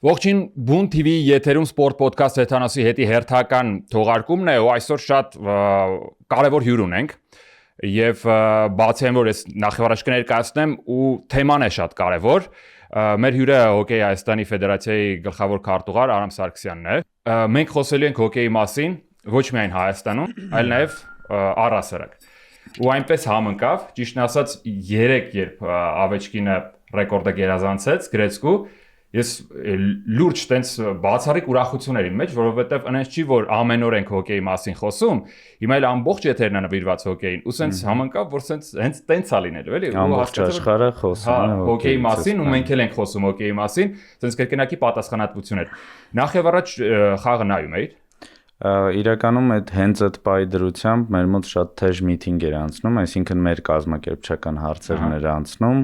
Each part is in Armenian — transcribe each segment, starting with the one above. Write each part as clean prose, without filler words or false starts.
Ողջին Բուն TV եթերում սպորտ ոդքասթ հեթանոսի հետի հերթական թողարկումն է ու այսօր շատ կարևոր հյուր ունենք եւ բացի այն որ ես նախավարաշ կներկայացնեմ ու թեման է շատ կարևոր մեր հյուրը հոկեյ Հայաստանի Ֆեդերացիայի գլխավոր քարտուղար Արամ Սարգսյանն է մենք խոսելու ենք հոկեյի մասին ոչ միայն Հայաստանում այլ նաեւ առհասարակ ու այնպես համընկավ ճիշտն ասած 3 երբ Ավեչկինը ռեկորդը գերազանցեց Գրեցկու Ես լուրջ տենց բացառիկ ուրախություն էր իմ մեջ, որովհետև այնպես չի որ ամեն օր ենք հոկեյի մասին խոսում, հիմա էլ ամբողջ եթերն է նվիրված հոկեյին, ու սենց համընկավ, որ սենց հենց տենց է լինելու, էլի, ու աշխարհը խոսում է հոկեյի մասին, ու մենք էլ ենք խոսում հոկեյի մասին, սենց կրկնակի պատասխանատվություն էր։ Նախ եւ առաջ խաղը նայում էի։ Իրականում հենց այդ պայդրությամբ մեր մոտ շատ թեժ միտինգ էր անցնում, այսինքն մեր կազմակերպչական հարցերն էր անցնում,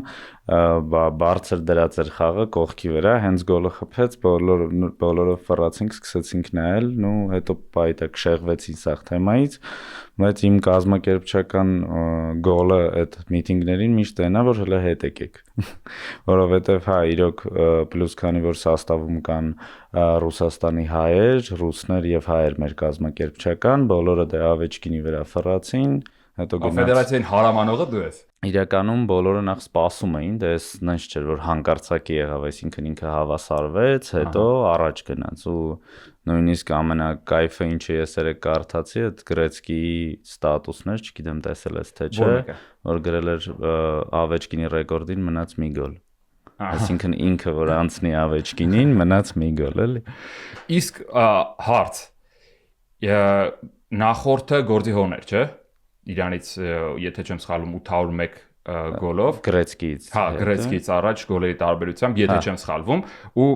բարձր դրած էր խաղը կողքի վրա, հենց գոլը խփեց, բոլորը ֆռացինք, սկսեցինք նայել, ու հետո պայտը կշեղվեցին սաղ թեմայից, բայց իմ կազմակերպչական գոլը այդ միտինգներին միշտ այնա, որ հələ հետ եկեք, որովհետև հա իրոք պլյուս քանի որ սաստավում կան Ռուսաստանի հայեր, ռուսներ եւ հայեր մեր կազմակերպչական, բոլորը դե Ավեչկինի վրա ֆռացին, հետո գնաց Ֆեդերացիային հարամանողը դու ես։ Իրականում բոլորը նախ սպասում էին, դե նենց չէր որ հանկարծակի եղավ, այսինքն ինքը հավասարվեց, հետո առաջ գնաց ու նույնիսկ ամենակայֆը ինչը ես երեք կարդացի, այդ Գրեցկիի ստատուսն էր, չգիտեմ տեսել ես թե չէ, որ գրել էր Ավեչկինի ռեկորդին մնաց մի գոլ։ Այսինքն ինքը որ անցնի Ավեչկինին մնաց մի գոլ, էլի։ Իսկ հարց նախորդը գործի հոներ, չէ՞։ Իրանից եթե չեմ սխալվում 801 գոլով Գրեցկիից հա Գրեցկիից առաջ գոլերի տարբերությամբ եթե չեմ սխալվում ու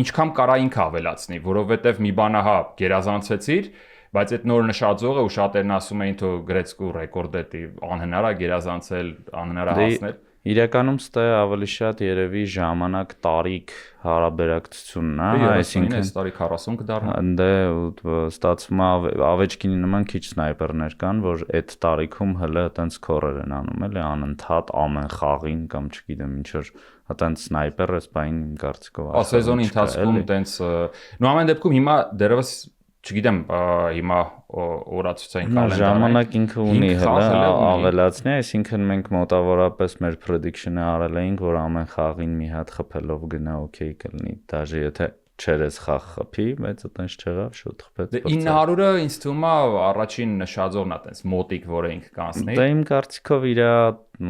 ինչքան կարա ինքը ավելացնի որովհետև մի բանը հա գերազանցեցիր բայց այդ նոր նշաձողը ու շատերն ասում էին թո Գրեցկու ռեկորդը անհնար է գերազանցել անհնար է հասնել Իրականում ստե ավելի շատ երևի ժամանակ տարիք հարաբերակցությունն է, այսինքն տարի 40 կդառնա։ Դե ստացվում է Ավեչկինի նման քիչ սնայպերներ կան, որ այդ տարիքում հələ այտենց քորեր են անում, էլի անընդհատ ամեն խաղին կամ չգիտեմ ինչ որ այտենց սնայպեր էս բային կարծիքով Սեզոնի ընթացքում այտենց նո ամեն դեպքում հիմա դեռևս չգիտեմ հիմա օրացուցային կալենդար ժամանակ ինքը ունի հələ ավելացնի, այսինքն մենք մոտավորապես մեր prediction-ը արել էինք, որ ամեն խաղին մի հատ խփելով գնա օքեյ կլինի, դաժե եթե չերես խաղ խփի, բայց այտենց չեղավ, շուտ խփեց։ 900-ը ինձ թվում է առաջին նշաձողն է այտենց մոտիկ, որը ինքը կանցնի։ Դա իմ կարծիքով իր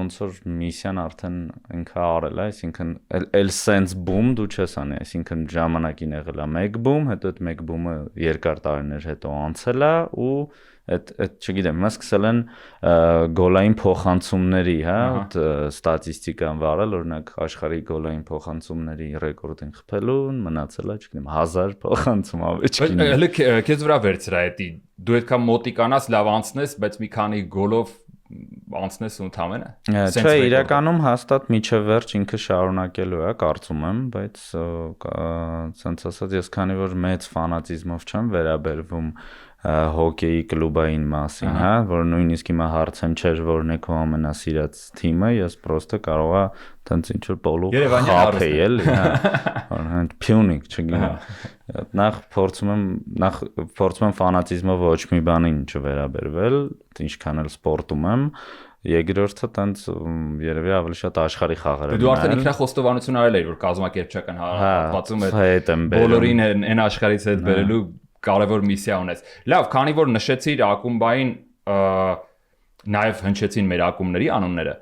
ոնց որ միսիան արդեն ինքը արել է, այսինքն էլ sense boom դու չես անի, այսինքն ժամանակին եղել է 1 boom, հետո այդ 1 boom-ը երկար տարիներ հետո անցել է ու այդ չգիտեմ, հիմա սկսել են գոլային փոխանցումների, հա, ստատիստիկան վարել, օրինակ աշխարհի գոլային փոխանցումների ռեկորդին խփելուն մնացել է, չգիտեմ, 1000 փոխանցում Ավեչկինի։ Հələ քեզ վրա վերցրա էդի, դու այդքան մոտիկանաս լավ անցնես, բայց մի քանի գոլով անցնես ու ընդամենը։ Չէ, իրականում հաստատ միջև վերջ ինքը շարունակելու է, կարծում եմ, բայց ցենց ասած ես քանի որ մեծ ֆանատիզմով չեմ վերաբերվում հոկեյի կլուբային մասին, հա, որ նույնիսկ հիմա հարցեմ չէր որն է քո ամենասիրած թիմը, ես պրոստը կարող է տենց ինչ որ պոլու խափեի, էլի, հա, հենց Փյունիկ, չգիտեմ։ Նախ փորձում եմ ֆանատիզմով ոչ մի բանին չվերաբերվել, ինչքան էլ սպորտում եմ Երկրորդը տենց երևի ավելի շատ աշխարհի խաղեր են։ Դու արդեն ինքնախոստովանություն արել ես, որ կազմակերպչական հատվածում բոլորին այն աշխարհից հետ բերելու կարևոր միսիա ունես։ Լավ, քանի որ նշեցիր ակումբային նաև հնչեցին մեր ակումբների անունները,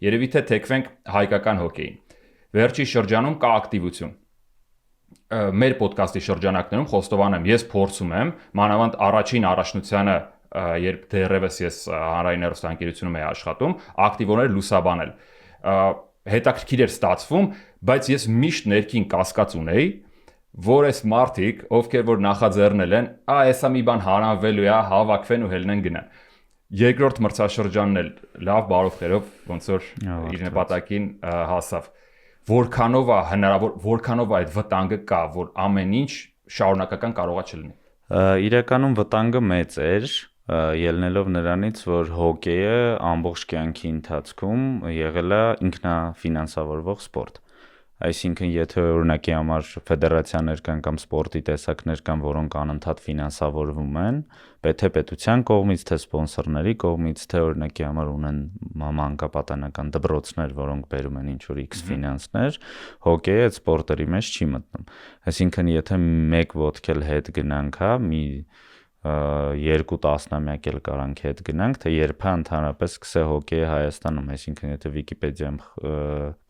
երևի թե թեքվենք հայկական հոկեյին։ Վերջի շրջանում կա ակտիվություն։ Մեր ոդկասթի շրջանակներում խոստովանեմ, ես փորձում եմ, մանավանդ առաջին առաջնությանը երբ դեռևս ես հանրային հեռուստաընկերությունում էի աշխատում, ակտիվորներ լուսաբանել։ Հետաքրքիր էր ստացվում, բայց ես միշտ ներքին կասկած ունեի, որ այս մարդիկ, ովքեր որ նախաձեռնել են, հեսա մի բան հանրավելու է, հավաքվեն ու հելնեն գնան։ Երկրորդ մրցաշրջանն էլ լավ բարով խերով ոնց որ իր նպատակին հասավ։ Որքանով է հնարավոր, որքանով է այդ վտանգը կա, որ ամեն ինչ շարունակական կարողա չլինի։ Իրականում վտանգը մեծ էր, ելնելով նրանից, որ հոկեյը ամբողջ կյանքի ընթացքում եղել է ինքնաֆինանսավորվող սպորտ։ Այսինքն եթե օրինակի համար ֆեդերացիաներ կան կամ սպորտի տեսակներ կան, որոնք անընդհատ ֆինանսավորվում են, թե պետության կողմից, թե սպոնսորների կողմից, թե օրինակի համար ունեն մանկապատանեկան դպրոցներ, որոնք բերում են ինչ-որ X ֆինանսներ, հոկեյը այդ սպորտերի մեջ չի մտնում։ Այսինքն եթե մեկ ոտք էլ հետ գնանք, հա, մի 2 տասնամյակ էլ կարանք հետ գնանք, թե երբ ընդհանրապես սկսե հոկեյը Հայաստանում, այսինքն եթե Վիկիպեդիայում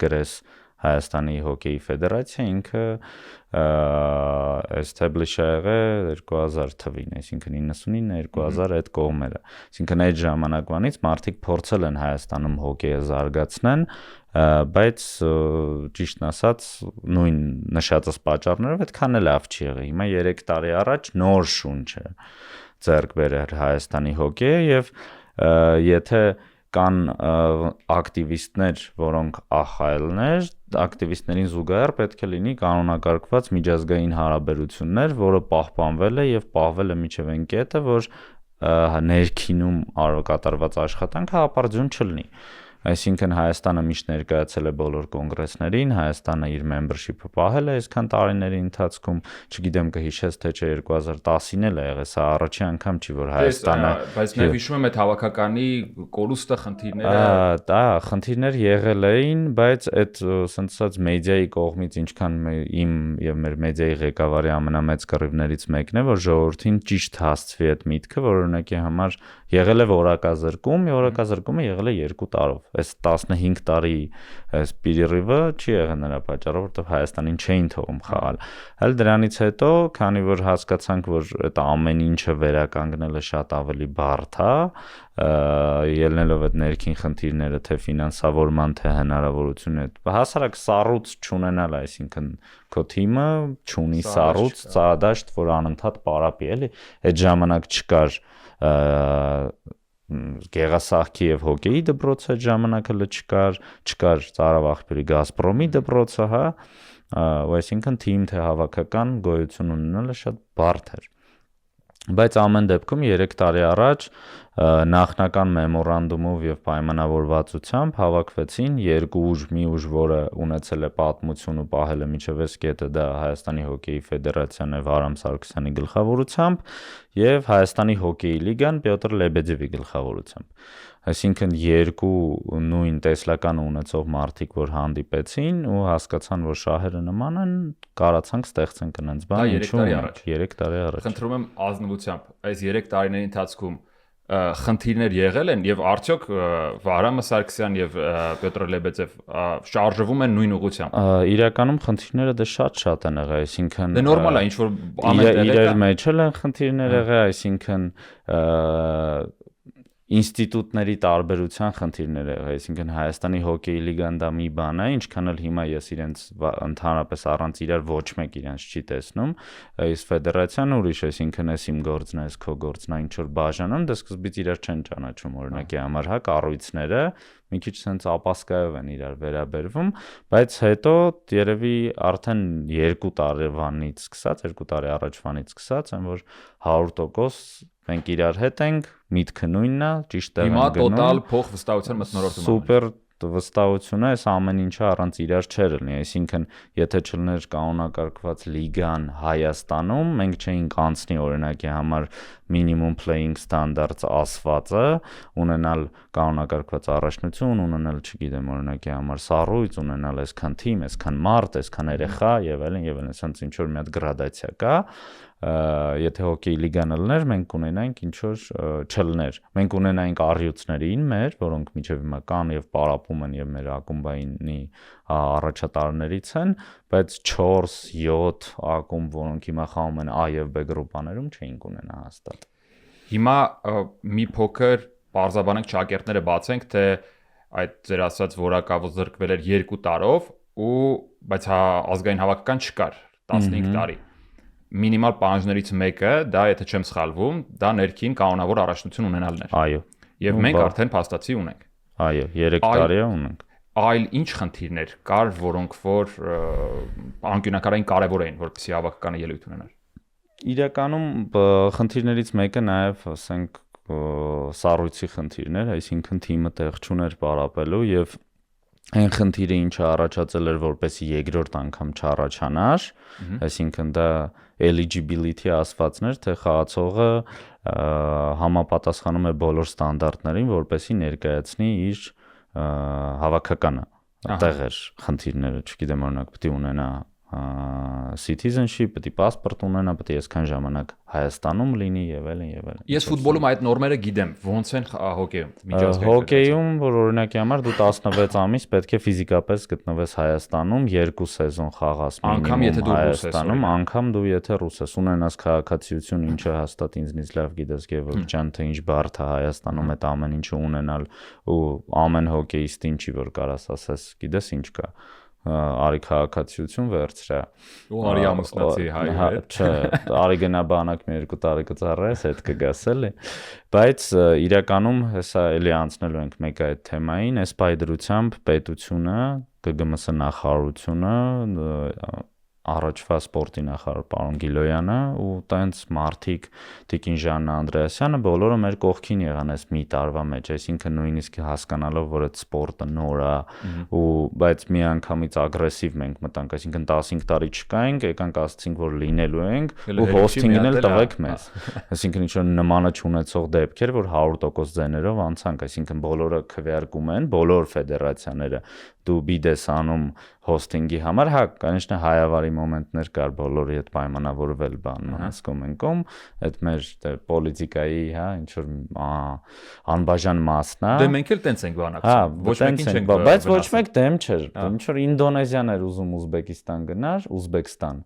գրես Հայաստանի հոկեյի ֆեդերացիա, ինքը establish ա եղել 2000 թվին, այսինքն 99-2000 այդ կողմերը։ Այսինքն այդ ժամանակվանից մարդիկ փորձել են Հայաստանում հոկեյը զարգացնեն, բայց ճիշտն ասած նույն նշածս պատճառներով այդքան էլ լավ չի եղել։ Հիմա 3 տարի առաջ նոր շունչ է ձեռք բերել Հայաստանի հոկեյը եւ եթե կան ակտիվիստներ, որոնք ԱԽԼ-ներ, ակտիվիստներին զուգահեռ պետք է լինի կանոնակարգված միջազգային հարաբերություններ, որը պահպանվել է եւ պահվել է մինչեւ այն կետը, որ ներքինում կատարված աշխատանքը ապարդյուն չլինի։ Այսինքն Հայաստանը միշտ ներկայացել է բոլոր կոնգրեսներին, Հայաստանը իր membership-ը պահել է այսքան տարիների ընթացքում, չգիտեմ կհիշես թե չէ 2010-ին էլ է եղել, սա առաջի անգամ չի որ Հայաստանը, բայց նաև հիշում եմ այդ հավաքականի կորուստը խնդիրները, դա խնդիրներ եղել էին, բայց այդ ասենց ասած մեդիայի կողմից ինչքան իմ եւ մեր մեդիայի ղեկավարի ամենամեծ կռիվներից մեկն է, որ ժողովրդին ճիշտ հասցվի այդ միտքը, որ օրինակի համար եղել է որակազրկումը եղել է 2 տարով։ Այս 15 տարի սպիրիվը չի եղել նրա պատճառով, որովհետև Հայաստանին չէին թողում խաղալ։ Հəl դրանից հետո, քանի որ հասկացանք, որ այդ ամեն ինչը վերականգնելը շատ ավելի բարդ է, ելնելով այդ ներքին խնդիրները, թե ֆինանսավորման, թե հնարավորությունը, հասարակ սառույց չունենալ, այսինքն քո թիմը չունի սառույց, ծառադաշտ, որ անընդհատ պարապի, էլի, այդ ժամանակ չկար Գեղասահքի եւ հոկեյի դպրոցը այդ ժամանակը չկար Ծարավաղբյուրի Գազպրոմի դպրոցը, հա, այսինքն թիմ թե հավաքական գոյություն ունենալը շատ բարդ էր։ Բայց ամեն դեպքում 3 տարի առաջ նախնական մեմորանդումով եւ պայմանավորվածությամբ հավաքվեցին երկու ուժ, մի ուժ, որը ունեցել է պատմություն ու պահել է միջև այս կետը, դա Հայաստանի հոկեյի ֆեդերացիան է Վարամ Սարգսյանի գլխավորությամբ եւ Հայաստանի հոկեյի լիգան Պյոտր Լեբեդևի գլխավորությամբ։ Այսինքն երկու նույն տեսլական ունեցող մարդիկ, որ հանդիպեցին ու հասկացան, որ շահերը նման են, կարացանք ստեղծենք այնց բան, ինչու 3 տարի առաջ։ Խնդրում եմ ազնվությամբ, այս 3 տարիների ընթացքում խնդիրներ եղել են եւ արդյոք Վարամը Սարգսյան եւ Պյոտր Լեբեդև շարժվում են նույն ուղղությամբ։ Իրականում խնդիրները դե շատ են եղել, այսինքն դե նորմալ է, ինչ որ ամեն տեղ իրար մեջ էլ են խնդիրներ եղել, այսինքն ինստիտուտների տարբերության խնդիրներ եղել, այսինքն Հայաստանի հոկեյի լիգան դա մի բան է, ինչքան էլ հիմա ես իրենց ընդհանրապես առանց իրար ոչ մեկ իրենց չի տեսնում, այս ֆեդերացիան ուրիշ, այսինքն էս իմ գործն է, էս քո գործն է, ինչ որ բաժանում, դա սկզբից իրար չեն ճանաչում, օրինակի համար, հա, կառույցները մի քիչ sense ապասկայով են իրար վերաբերվում, բայց հետո երևի արդեն 2 տարվանից սկսած, 2 տարի առաջվանից սկսած, այն որ 100% մենք իրար հետ ենք, միտքը նույնն է, ճիշտ է գնում։ Հիմա տոտալ փոխ վստահության մթնոլորտում։ Սուպեր վստահությունը այս ամեն ինչը առանց իրար չէր լինի, այսինքն եթե չլներ կանոնակարգված լիգան Հայաստանում, մենք չէինք անցնի օրինակի համար minimum playing standards ասվածը, ունենալ կանոնակարգված առաջնություն, ունենալ, չգիտեմ, օրինակի համար սառույց, ունենալ այսքան թիմ, այսքան մարդ, այսքան երեխա եւ այլն, ասենց ինչ որ մի հատ գրադացիա կա, եթե հոկեյի լիգան լներ, մենք կունենայինք ինչ որ չլներ։ Մենք ունենայինք առյուծներին մեր, որոնք միջև հիմա կան եւ պարապում են եւ մեր ակումբայինի առաջատարներից են, բայց 4-7 ակումբ, որոնք հիմա խաղում են A եւ B գրուպաներում, չէինք ունենա հաստատ։ Հիմա մի փոքր բարձաբանենք ճակերտները բացենք, թե այդ ձեր ասած որակավոր զրկվել էր 2 տարով ու բայց ազգային հավաքական չկար 15 տարի։ Մինիմալ պահանջներից մեկը, դա եթե չեմ սխալվում, դա ներքին կանոնավոր առաջնություն ունենալն էր։ Այո։ Եվ մենք արդեն փաստացի ունենք։ Այո, 3 տարի է ունենք։ Այլ ինչ խնդիրներ կար, որոնք որ անկյունակարային կարևոր էին, որպեսզի հավաքականը ելույթ ունենար։ Իրականում խնդիրներից մեկը նաև, ասենք, սառույցի խնդիրներ, այսինքն թիմը տեղ չուներ պարապելու եւ այն խնդիրը ինչը առաջացել էր որպեսի երկրորդ անգամ չառաջանար, այսինքն դա eligibility ասվածն էր, թե խաղացողը համապատասխանում է բոլոր ստանդարտներին, որպեսի ներկայացնի իր հավաքականը, այդտեղ էր խնդիրները, չգիտեմ, օրինակ պետք է ունենա citizenship, պետք է passport ունենա, պետք է այսքան ժամանակ Հայաստանում լինի եւ այլն եւ այլն։ Ես ֆուտբոլում այդ նորմերը գիտեմ, ոնց են հոկեյում, միջազգային։ Հոկեյում, որ օրինակի համար դու 16 ամիս պետք է ֆիզիկապես գտնվես Հայաստանում, 2 սեզոն խաղաս մինիմում Հայաստանում, անգամ դու եթե ռուս ես, ունենաս քաղաքացիություն, ինչը հաստատ ինձնից լավ գիտես Գևորգ ջան, թե ինչ բարդ է Հայաստանում այդ ամեն ինչը ունենալ ու ամեն հոկեյիստին չի որ կարաս ասես, գիտես ինչ կա արի քաղաքացիություն վերցրա ու արի ամուսնացի հայ չէ արի գնա բանակ մի 2 տարի կծառայես հետ կգաս էլի բայց իրականում հեսա էլի անցնելու ենք մեկ այդ թեմային այս պայդրությամբ պետությունը ԳԳՄՍ նախարարությունը առաջվա սպորտի նախարար պարոն Գիլոյանը ու տենց մարդիկ Տիկին Ժաննա Անդրեասյանը բոլորը մեր կողքին եղան այս մի տարվա մեջ, այսինքն նույնիսկ հասկանալով որ այդ սպորտը նոր է ու բայց միանգամից ագրեսիվ մենք մտանք, այսինքն 15 տարի չկայինք, եկանք ասացինք որ լինելու ենք ու հոսթինգն էլ տվեք մեզ, այսինքն ինչ որ նմանը չունեցող դեպքեր որ 100% ձեներով անցանք, այսինքն բոլորը քվեարկում են, բոլոր ֆեդերացիաները դու բիդես անում հոսթինգի համար, հա, конечно, հայավարի մոմենտներ կար բոլորի հետ պայմանավորվել բանն, հասկում ենքում, այդ մեր պոլիտիկայի, հա, ինչ որ անբաժան մասն է։ Դե մենք էլ տենց ենք բանակցում, ոչ մեկին չենք բայց ոչ մեկ դեմ չէր, ինչ որ Ինդոնեզիան էր ուզում Ուզբեկիստան գնար, Ուզբեկստան։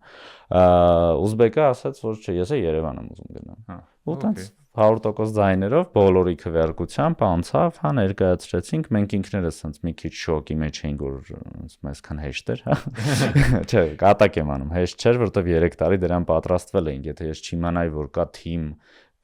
Ուզբեկը ասաց, որ չէ, ես Երևան եմ ուզում գնալ։ Ու տենց 100% ձայներով բոլորի քվեարկությամբ անցավ, հա ներկայացրեցինք, մենք ինքներս ասենց մի քիչ շոկի մեջ էինք, որ այսքան հեշտ էր, հա։ Չէ, կատակ եմ անում, հեշտ չէր, որովհետև 3 տարի դրան պատրաստվել էինք, եթե ես չիմանայի, որ կա թիմ,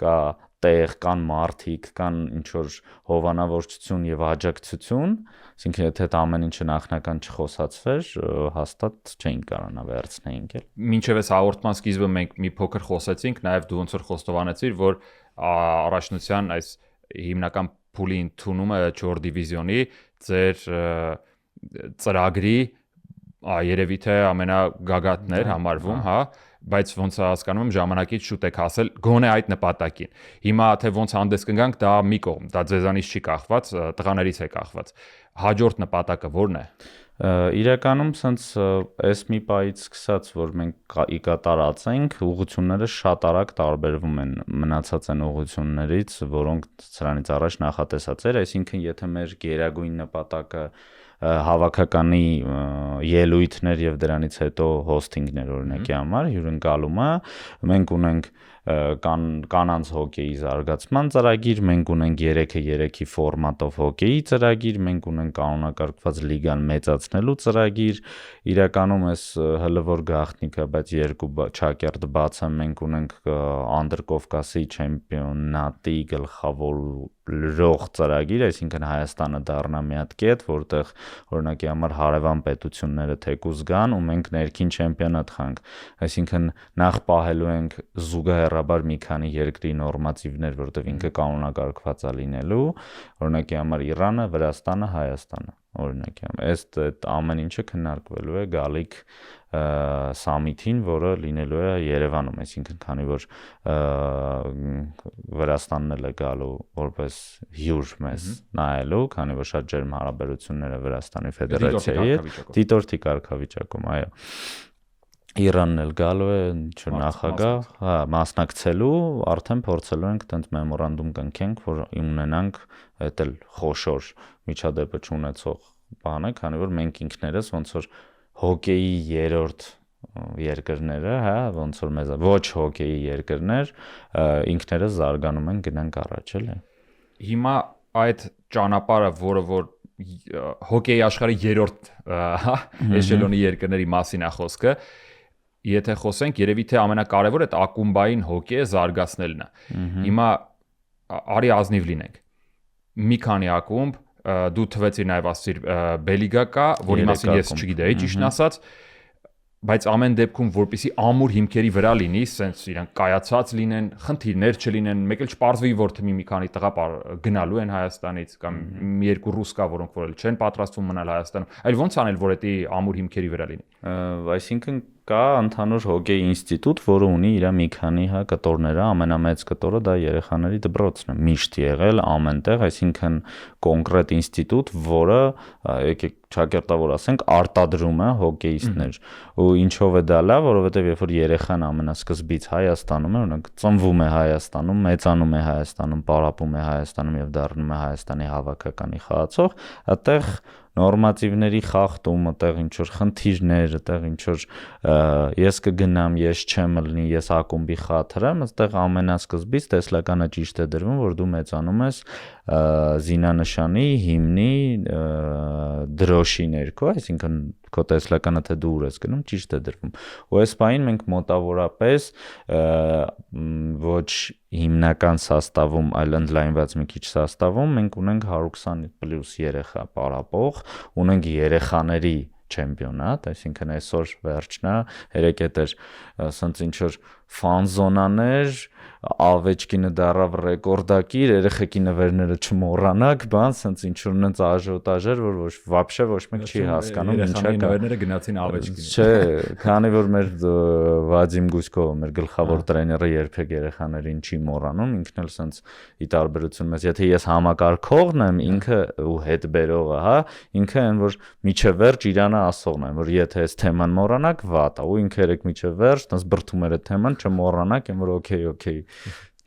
կա տեղ, կան մարդիկ, կան ինչ որ հովանավորչություն եւ աջակցություն, այսինքն եթե այդ ամեն ինչը նախնական չխոսացվեր, հաստատ չէինք կարողանա վերցնեինք էլ։ Մինչև այս հաղորդման սկիզբը մենք մի փոքր խոսեցինք, նաեւ դու ոնց որ խոստովանեցիր, որ առաջնության այս հիմնական փուլի ընդունումը 4 դիվիզիոնի ձեր ծրագրի երևի թե ամենագագաթն էր համարվում, հա, բայց ոնց հասկանում եմ ժամանակից շուտ եք հասել գոնե այդ նպատակին։ Հիմա թե ոնց հանդես կգանք, դա մի կողմ, դա ձեզանից չի կախված, տղաներից է կախված։ Հաջորդ նպատակը ո՞րն է։ Իրականում սենց այս մի պայից սկսած, որ մենք ի կատարածենք, ուղղությունները շատ արագ տարբերվում են մնացած են ուղղություններից, որոնք սրանից առաջ նախատեսած էր, այսինքն եթե մեր գերագույն նպատակը հավաքականի ելույթներ եւ դրանից հետո հոսթինգներ օրինակի համար հյուրընկալումը, մենք ունենք կանանց հոկեյի զարգացման ծրագիր, մենք ունենք 3-3-ի ֆորմատով հոկեյի ծրագիր, մենք ունենք կանոնակարգված լիգան մեծացնելու ծրագիր, իրականում էս հլվոր գաղտնիքը, բայց երկու չակերտ բացը մենք ունենք Անդրկովկասի չեմպիոնատի գլխավորող ծրագիր, այսինքն Հայաստանը դառնա մի հատ կետ, որտեղ օրինակի համար հարևան պետությունները թեկուզ գան ու մենք ներքին չեմպիոնատ խանք, այսինքն նախ պահելու ենք զուգահեռաբար մի քանի երկրի նորմատիվներ, որտեղ ինքը կանոնակարգված է լինելու, օրինակի համար Իրանը, Վրաստանը, Հայաստանը, օրինակի համար, այդ ամեն ինչը քննարկվելու է գալիք սամիթին, որը լինելու է Երևանում, այսինքն քանի որ Վրաստանն էլ է գալու որպես հյուր մեզ նայելու, քանի որ շատ ջերմ հարաբերությունները Վրաստանի Ֆեդերացիայի հետ, դիտորդի կարգավիճակում, այո։ Իրանն էլ գալու է ինչ նախագահ, հա, մասնակցելու, արդեն փորձելու ենք տենց մեմորանդում կնքենք, որ ունենանք այդ էլ խոշոր միջադեպը չունեցող բանը, քանի որ մենք ինքներս ոնց որ հոկեյի երրորդ երկրները, հա, ոնց որ մեզ ոչ հոկեյի երկրներ ինքներս զարգանում են գնանք առաջ էլ է։ Հիմա այդ ճանապարհը, որը որ հոկեյի աշխարհի երրորդ, հա, էշելոնի երկրների մասին է խոսքը, եթե խոսենք, երևի թե ամենակարևորը այդ ակումբային հոկեյը զարգացնելն է։ Հիմա արի ազնիվ լինենք։ Մի քանի ակումբ, դու թվեցիր նաև ասիր Բելիգա կա, որի մասին ես չգիտեի, ճիշտն ասած, բայց ամեն դեպքում որպեսի ամուր հիմքերի վրա լինի, սենց իրանք կայացած լինեն, խնդիրներ չլինեն, մեկ էլ չպարզվի, որ թիմի մի քանի տղա գնալու են Հայաստանից կամ մի երկու ռուս կա, որոնք որ չեն պատրաստվում մնալ Հայաստանում, այլ ոնց անել, որ դա ամուր հիմքերի վրա լինի։ Այսինքն կա ընդհանուր հոկեյ ինստիտուտ, որը ունի իր մի քանի կտորները, ամենամեծ կտորը դա երեխաների դպրոցն է, միշտ եղել ամենտեղ, այսինքն կոնկրետ ինստիտուտ, որը եկեք ճակերտավոր ասենք արտադրում է հոկեյիստներ, ու ինչով է դա լավ, որովհետև երբ որ երեխան ամենասկզբից Հայաստանում է, օրինակ ծնվում է Հայաստանում, մեծանում է Հայաստանում, պարապում է Հայաստանում եւ դառնում է Հայաստանի հավաքականի խաղացող, այդտեղ նորմատիվների խախտում, այդտեղ ինչ որ խնդիրներ, այդտեղ ինչ որ ես կգնամ, ես չեմ լինի, ես ակումբի խաթրեմ, այդտեղ ամենասկզբից տեսլականը ճիշտ է դրվում, որ դու մեծանում ես զինանշանի, հիմնի, դրոշի ներքո, այսինքն քո տեսլականը թե դու ուր ես գնում, ճիշտ է դրվում։ Ու այս բանին մենք մոտավորապես ոչ հիմնական սաստավում, այլ ընդլայնված մի քիչ սաստավում, մենք ունենք 120+ երեխա պարապող, ունենք երեխաների չեմպիոնատ, այսինքն այսօր վերջն է, երեկ էր ասենց ինչ որ ֆան զոնաներ, Ավեջկինը դարավ ռեկորդակիր, երեխեքի նվերները չմոռանաք, բան, ասենց ինչ որ նենց աժոտաժեր, որ вообще ոչ մեկ չի հասկանում ինչա կա։ Նվերները գնացին Ավեջկինի։ Չէ, քանի որ մեր Վադիմ Գուսկովը, մեր գլխավոր տրեյները երբեք երեխաներին չի մոռանում, ինքն էլ ասենց ի տարբերություն մեզ, եթե ես համակարգողն եմ, ինքը ու հետ բերողը, հա, ինքը այն որ միջև վերջ իրանը ասողն է, որ եթե այս թեման մոռանաք, վատ է, ու ինքը երեք միջև վերջ, տես բրթում էր այդ թեման, չմոռանաք, եմ որ օքեյ,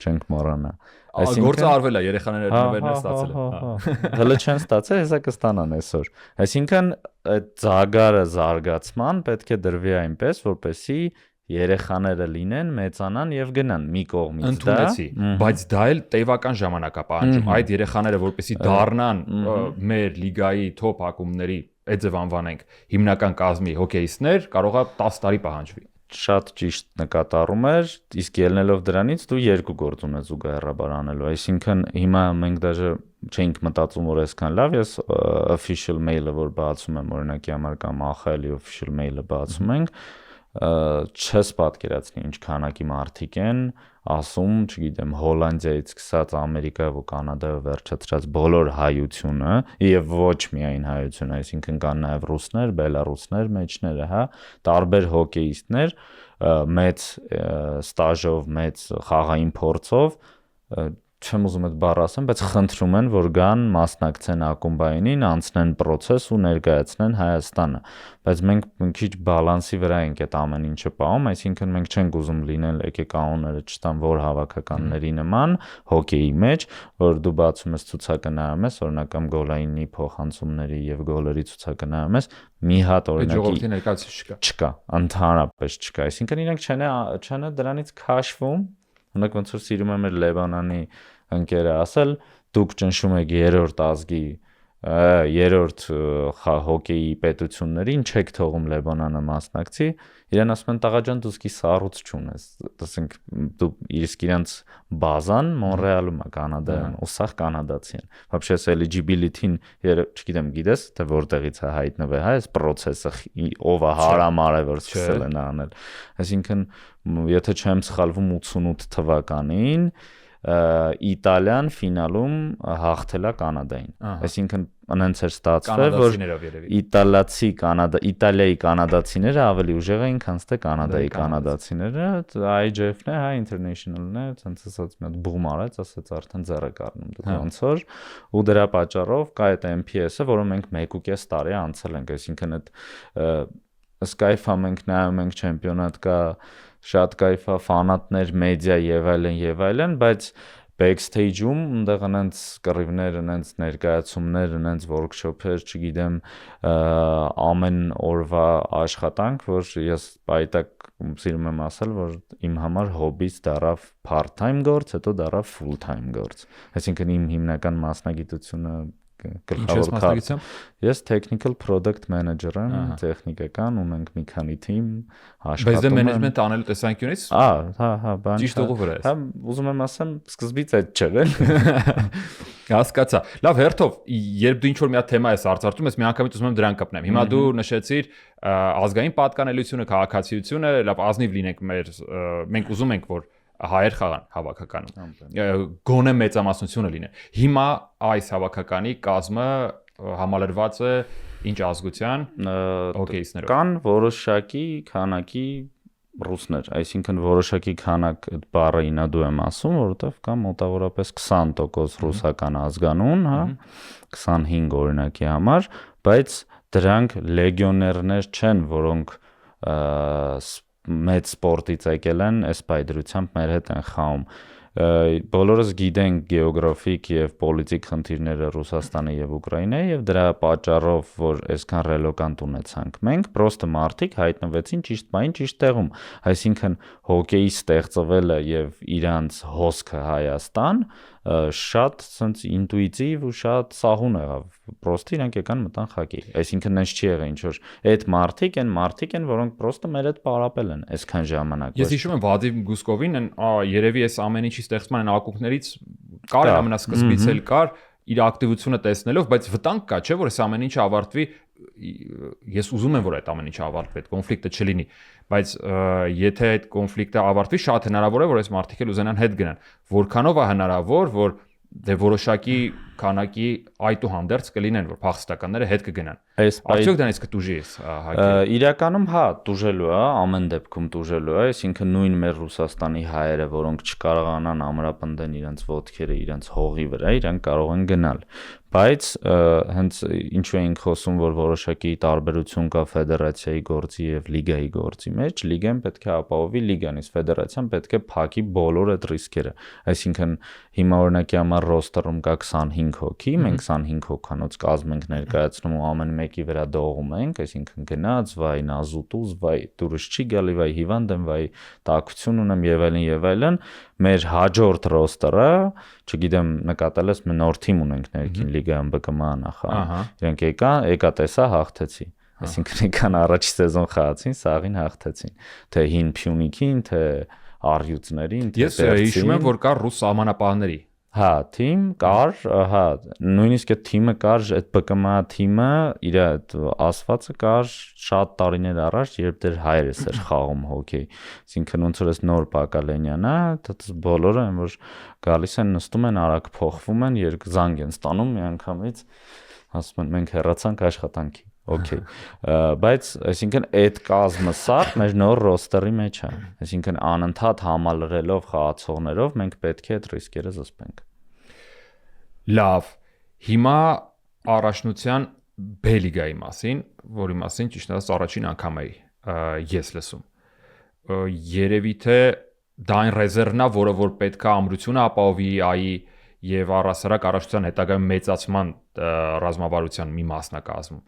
չենք մոռանա։ Գործը արվել է, երեխաները նվերներ ստացել են։ Հələ չեն ստացել, հեսա կստանան այսօր։ Այսինքն այդ զագարը զարգացման պետք է դրվի այնպես, որպեսզի երեխաները լինեն, մեծանան եւ գնան մի կողմից դա։ Ընդունեցի, բայց դա էլ տևական ժամանակ է պահանջում։ Այդ երեխաները որպեսզի դառնան մեր լիգայի թոփ ակումբների, այդձև անվանենք, հիմնական կազմի հոկեյիստներ, կարող է 10 տարի պահանջվի։ Շատ ճիշտ նկատառում էր, իսկ ելնելով դրանից դու երկու գործ ունես զուգահեռաբար անելու, այսինքն հիմա մենք դաժե չենք մտածում, որ այսքան լավ, ես official mail-ը որ բացում եմ, օրինակի համար կամ AХL-ի official mail-ը բացում ենք, չես պատկերացնի ինչ քանակի մարդիկ են ասում, չգիտեմ, Հոլանդիայից սկսած Ամերիկայով ու Կանադայով վերջացրած բոլոր հայությունը եւ ոչ միայն հայությունը, այսինքն կան նաեւ ռուսներ, բելարուսներ, մեջները, հա, տարբեր հոկեյիստներ, մեծ ստաժով, մեծ խաղային փորձով, չեմ ուզում այդ բառը ասեմ, բայց խնդրում են, որ գան մասնակցեն ակումբայինին, անցնեն process ու ներկայացնեն Հայաստանը, բայց մենք մի քիչ բալանսի վրա ենք այդ ամեն ինչը պահում, այսինքն մենք չենք ուզում լինել եկեք անունները չտան որ հավաքականների նման հոկեյի մեջ, որ դու բացում ես ցուցակը նայում ես, օրինակ կամ գոլայինի փոխանցումների եւ գոլերի ցուցակը նայում ես, մի հատ օրինակի ժողովրդի ներկայացուցիչ չկա, ընդհանրապես չկա, այսինքն իրենք չեն դրանից քաշվում, օրինակ ոնց որ սիրում եմ մեր Լեբանանի ընկերը ասել, դուք ճնշում եք երրորդ ազգի, երրորդ հոկեյի պետություններին, չեք թողում Լեբանանը մասնակցի, իրեն ասում են տղաջան դու սկի սառույց չունես, ասենք դու իսկ իրանց բազան Մոնրեալում է, Կանադայում, ու սա կանադացի են։ Вообще eligibility-ին, չգիտեմ, գիտես, թե որտեղից է հայտնվել, հա, այս process-ը ով է հարամար է որ սկսել են անել։ Այսինքն, եթե չեմ սխալվում 88 թվականին Իտալիան ֆինալում հաղթել է Կանադային։ Այսինքն անենց էր ստացվել, որ Իտալիայի կանադացիները ավելի ուժեղ էին, քան թե Կանադայի կանադացիները, IJF-ն է, հա, international-ն է, ցենց ասած մի հատ բում արեց, ասած արդեն ձեռը կառնում դուք ոնց որ, ու դրա պատճառով կա այդ MPS-ը, որը մենք 1.5 տարի անցել ենք, այսինքն այդ Skype-ը մենք նայում ենք չեմպիոնատ կա շատ կայֆ է, ֆանատներ, մեդիա եւ այլն, բայց backstage-ում այնտեղ այնց կռիվներ, այնց ներկայացումներ, այնց workshop-եր, չգիտեմ, ամեն օրվա աշխատանք, որ ես պայտակ սիրում եմ ասել, որ իմ համար հոբից դառավ part-time գործ, հետո դառավ full-time գործ։ Այսինքն իմ հիմնական մասնագիտությունը գլխավոր քարտը։ Ես technical product manager եմ, տեխնիկական, ունենք մի քանի թիմ, աշխատում եմ։ Բայց դե management անելու տեսանկյունից։ Հա, բան։ Ճիշտ ուղղով ես։ Հա, ուզում եմ ասեմ, սկզբից այդ չէր էլ։ Հասկացա։ Լավ, հերթով, երբ դու ինչ-որ մի հատ թեմա ես արծարծում, ես միանգամից ուզում եմ դրան կապնեմ։ Հիմա դու նշեցիր ազգային պատկանելությունը, քաղաքացիությունը, լավ, ազնիվ լինենք մենք ուզում ենք, որ հայեր խաղան հավաքականում։ Գոնե մեծամասնությունը լինեն։ Հիմա այս հավաքականի կազմը համալրված է ինչ ազգության հոկեիստներով։ Կան որոշակի քանակի ռուսներ, այսինքն որոշակի քանակ այդ բառը ինադու եմ ասում, որովհետև կա մոտավորապես 20% ռուսական ազգանուն, հա, 25 օրինակի համար, բայց դրանք լեգիոներներ չեն, որոնք մեծ սպորտից եկել են, այս պայդրությամբ մեր հետ են խաղում։ Բոլորս գիտենք գեոգրաֆիկ եւ պոլիտիկ խնդիրները Ռուսաստանի եւ Ուկրաինայի եւ դրա պատճառով, որ այսքան ռելոկանտ ունեցանք մենք, պրոստը մարդիկ հայտնվեցին ճիշտ բային ճիշտ տեղում, այսինքն հոկեյի ստեղծվելը եւ իրանց հոսքը Հայաստան շատ ցենց ինտուիտիվ ու շատ սահուն եղավ, պրոստը իրանք եկան մտան խաղի, այսինքն այնց չի եղել ինչ որ այդ մարդիկ են, որոնք պրոստը մեր հետ պարապել են այսքան ժամանակ։ Ես հիշում եմ Վադիմ Գուսկովին, երևի այս ամեն ինչի ստեղծման այն ակունքներից կար ամենասկզբից էլ կար իր ակտիվությունը տեսնելով, բայց վտանգ կա, չէ՞ որ այս ամեն ինչը ավարտվի, ես ուզում եմ որ այդ ամեն ինչը ավարտվի, այդ կոնֆլիկտը չլինի, բայց եթե այդ կոնֆլիկտը ավարտվի, շատ հնարավոր է որ այս մարդիկ էլ ուզենան հետ գնան, որքանով է հնարավոր, որ դե որոշակի քանակի այդուհանդերձ կլինեն, որ փախստականները հետ կգնան։ Արդյոք դրանից կտուժի էս հակը։ Իրականում հա, տուժելու է, ամեն դեպքում տուժելու է, այսինքն նույն մեր Ռուսաստանի հայերը, որոնք չկարողանան ամրապնդեն իրենց ոտքերը իրենց հողի վրա, իրանք կարող են գնալ։ Բայց հենց ինչու էինք խոսում, որ որոշակի տարբերություն կա ֆեդերացիայի գործի եւ լիգայի գործի մեջ, լիգան պետք է ապահովի լիգան, իսկ ֆեդերացիան պետք է փակի բոլոր այդ ռիսկերը։ Այսինքն հիմա օրինակի համար ռոստերում կա 25 հոգի, մենք 25 հոգանոց կազմ ենք ներկայացնում ու ամեն մեկի վրա դողում ենք, այսինքն գնաց, վայ նազուտուզ, վայ դուրս չի գալի, վայ հիվանդ եմ, վայ տաքություն ունեմ եւ այլն, մեր հաջորդ ռոստերը, չգիտեմ, նկատել ես, մենք նոր թիմ ունենք ներքին լիգայում ԲԿՄ նախա, իրենք եկա տեսա հաղթեցի, այսինքն եկան առաջի սեզոն խաղացին, սաղին հաղթեցին, թե հին Փյունիկին, թե Արյուծներին, թե Ես հիշում եմ, որ կար ռուս սահմանապահների Հա, թիմ կար, հա, նույնիսկ այդ թիմը կար, այդ ԲԿՄ թիմը, իր այդ ասվածը կար շատ տարիներ առաջ, երբ դեռ հայերս էր խաղում հոկեյ։ Այսինքն ոնց որ էս նոր Պակալենյանն է, դա բոլորը են որ գալիս են, նստում են, արագ փոխվում են, զանգ են ստանում միանգամից, ասում են մենք հեռացանք աշխատանքի։ Okay, բայց այսինքն այդ կազմը սա մեր նոր ռոստերի մեջ է, այսինքն անընդհատ համալրելով խաղացողներով մենք պետք է այդ ռիսկերը զսպենք։ Լավ, հիմա առաջնության B լիգայի մասին, որի մասին ճիշտ ասած առաջին անգամ էի ես լսում։ Երևի թե դա այն ռեզերվն է, որը որ պետք է ամրությունը ապահովի ԱԻ եւ առասարակ առաջնության հետագայում մեծացման ռազմավարության մի մասն է կազմում։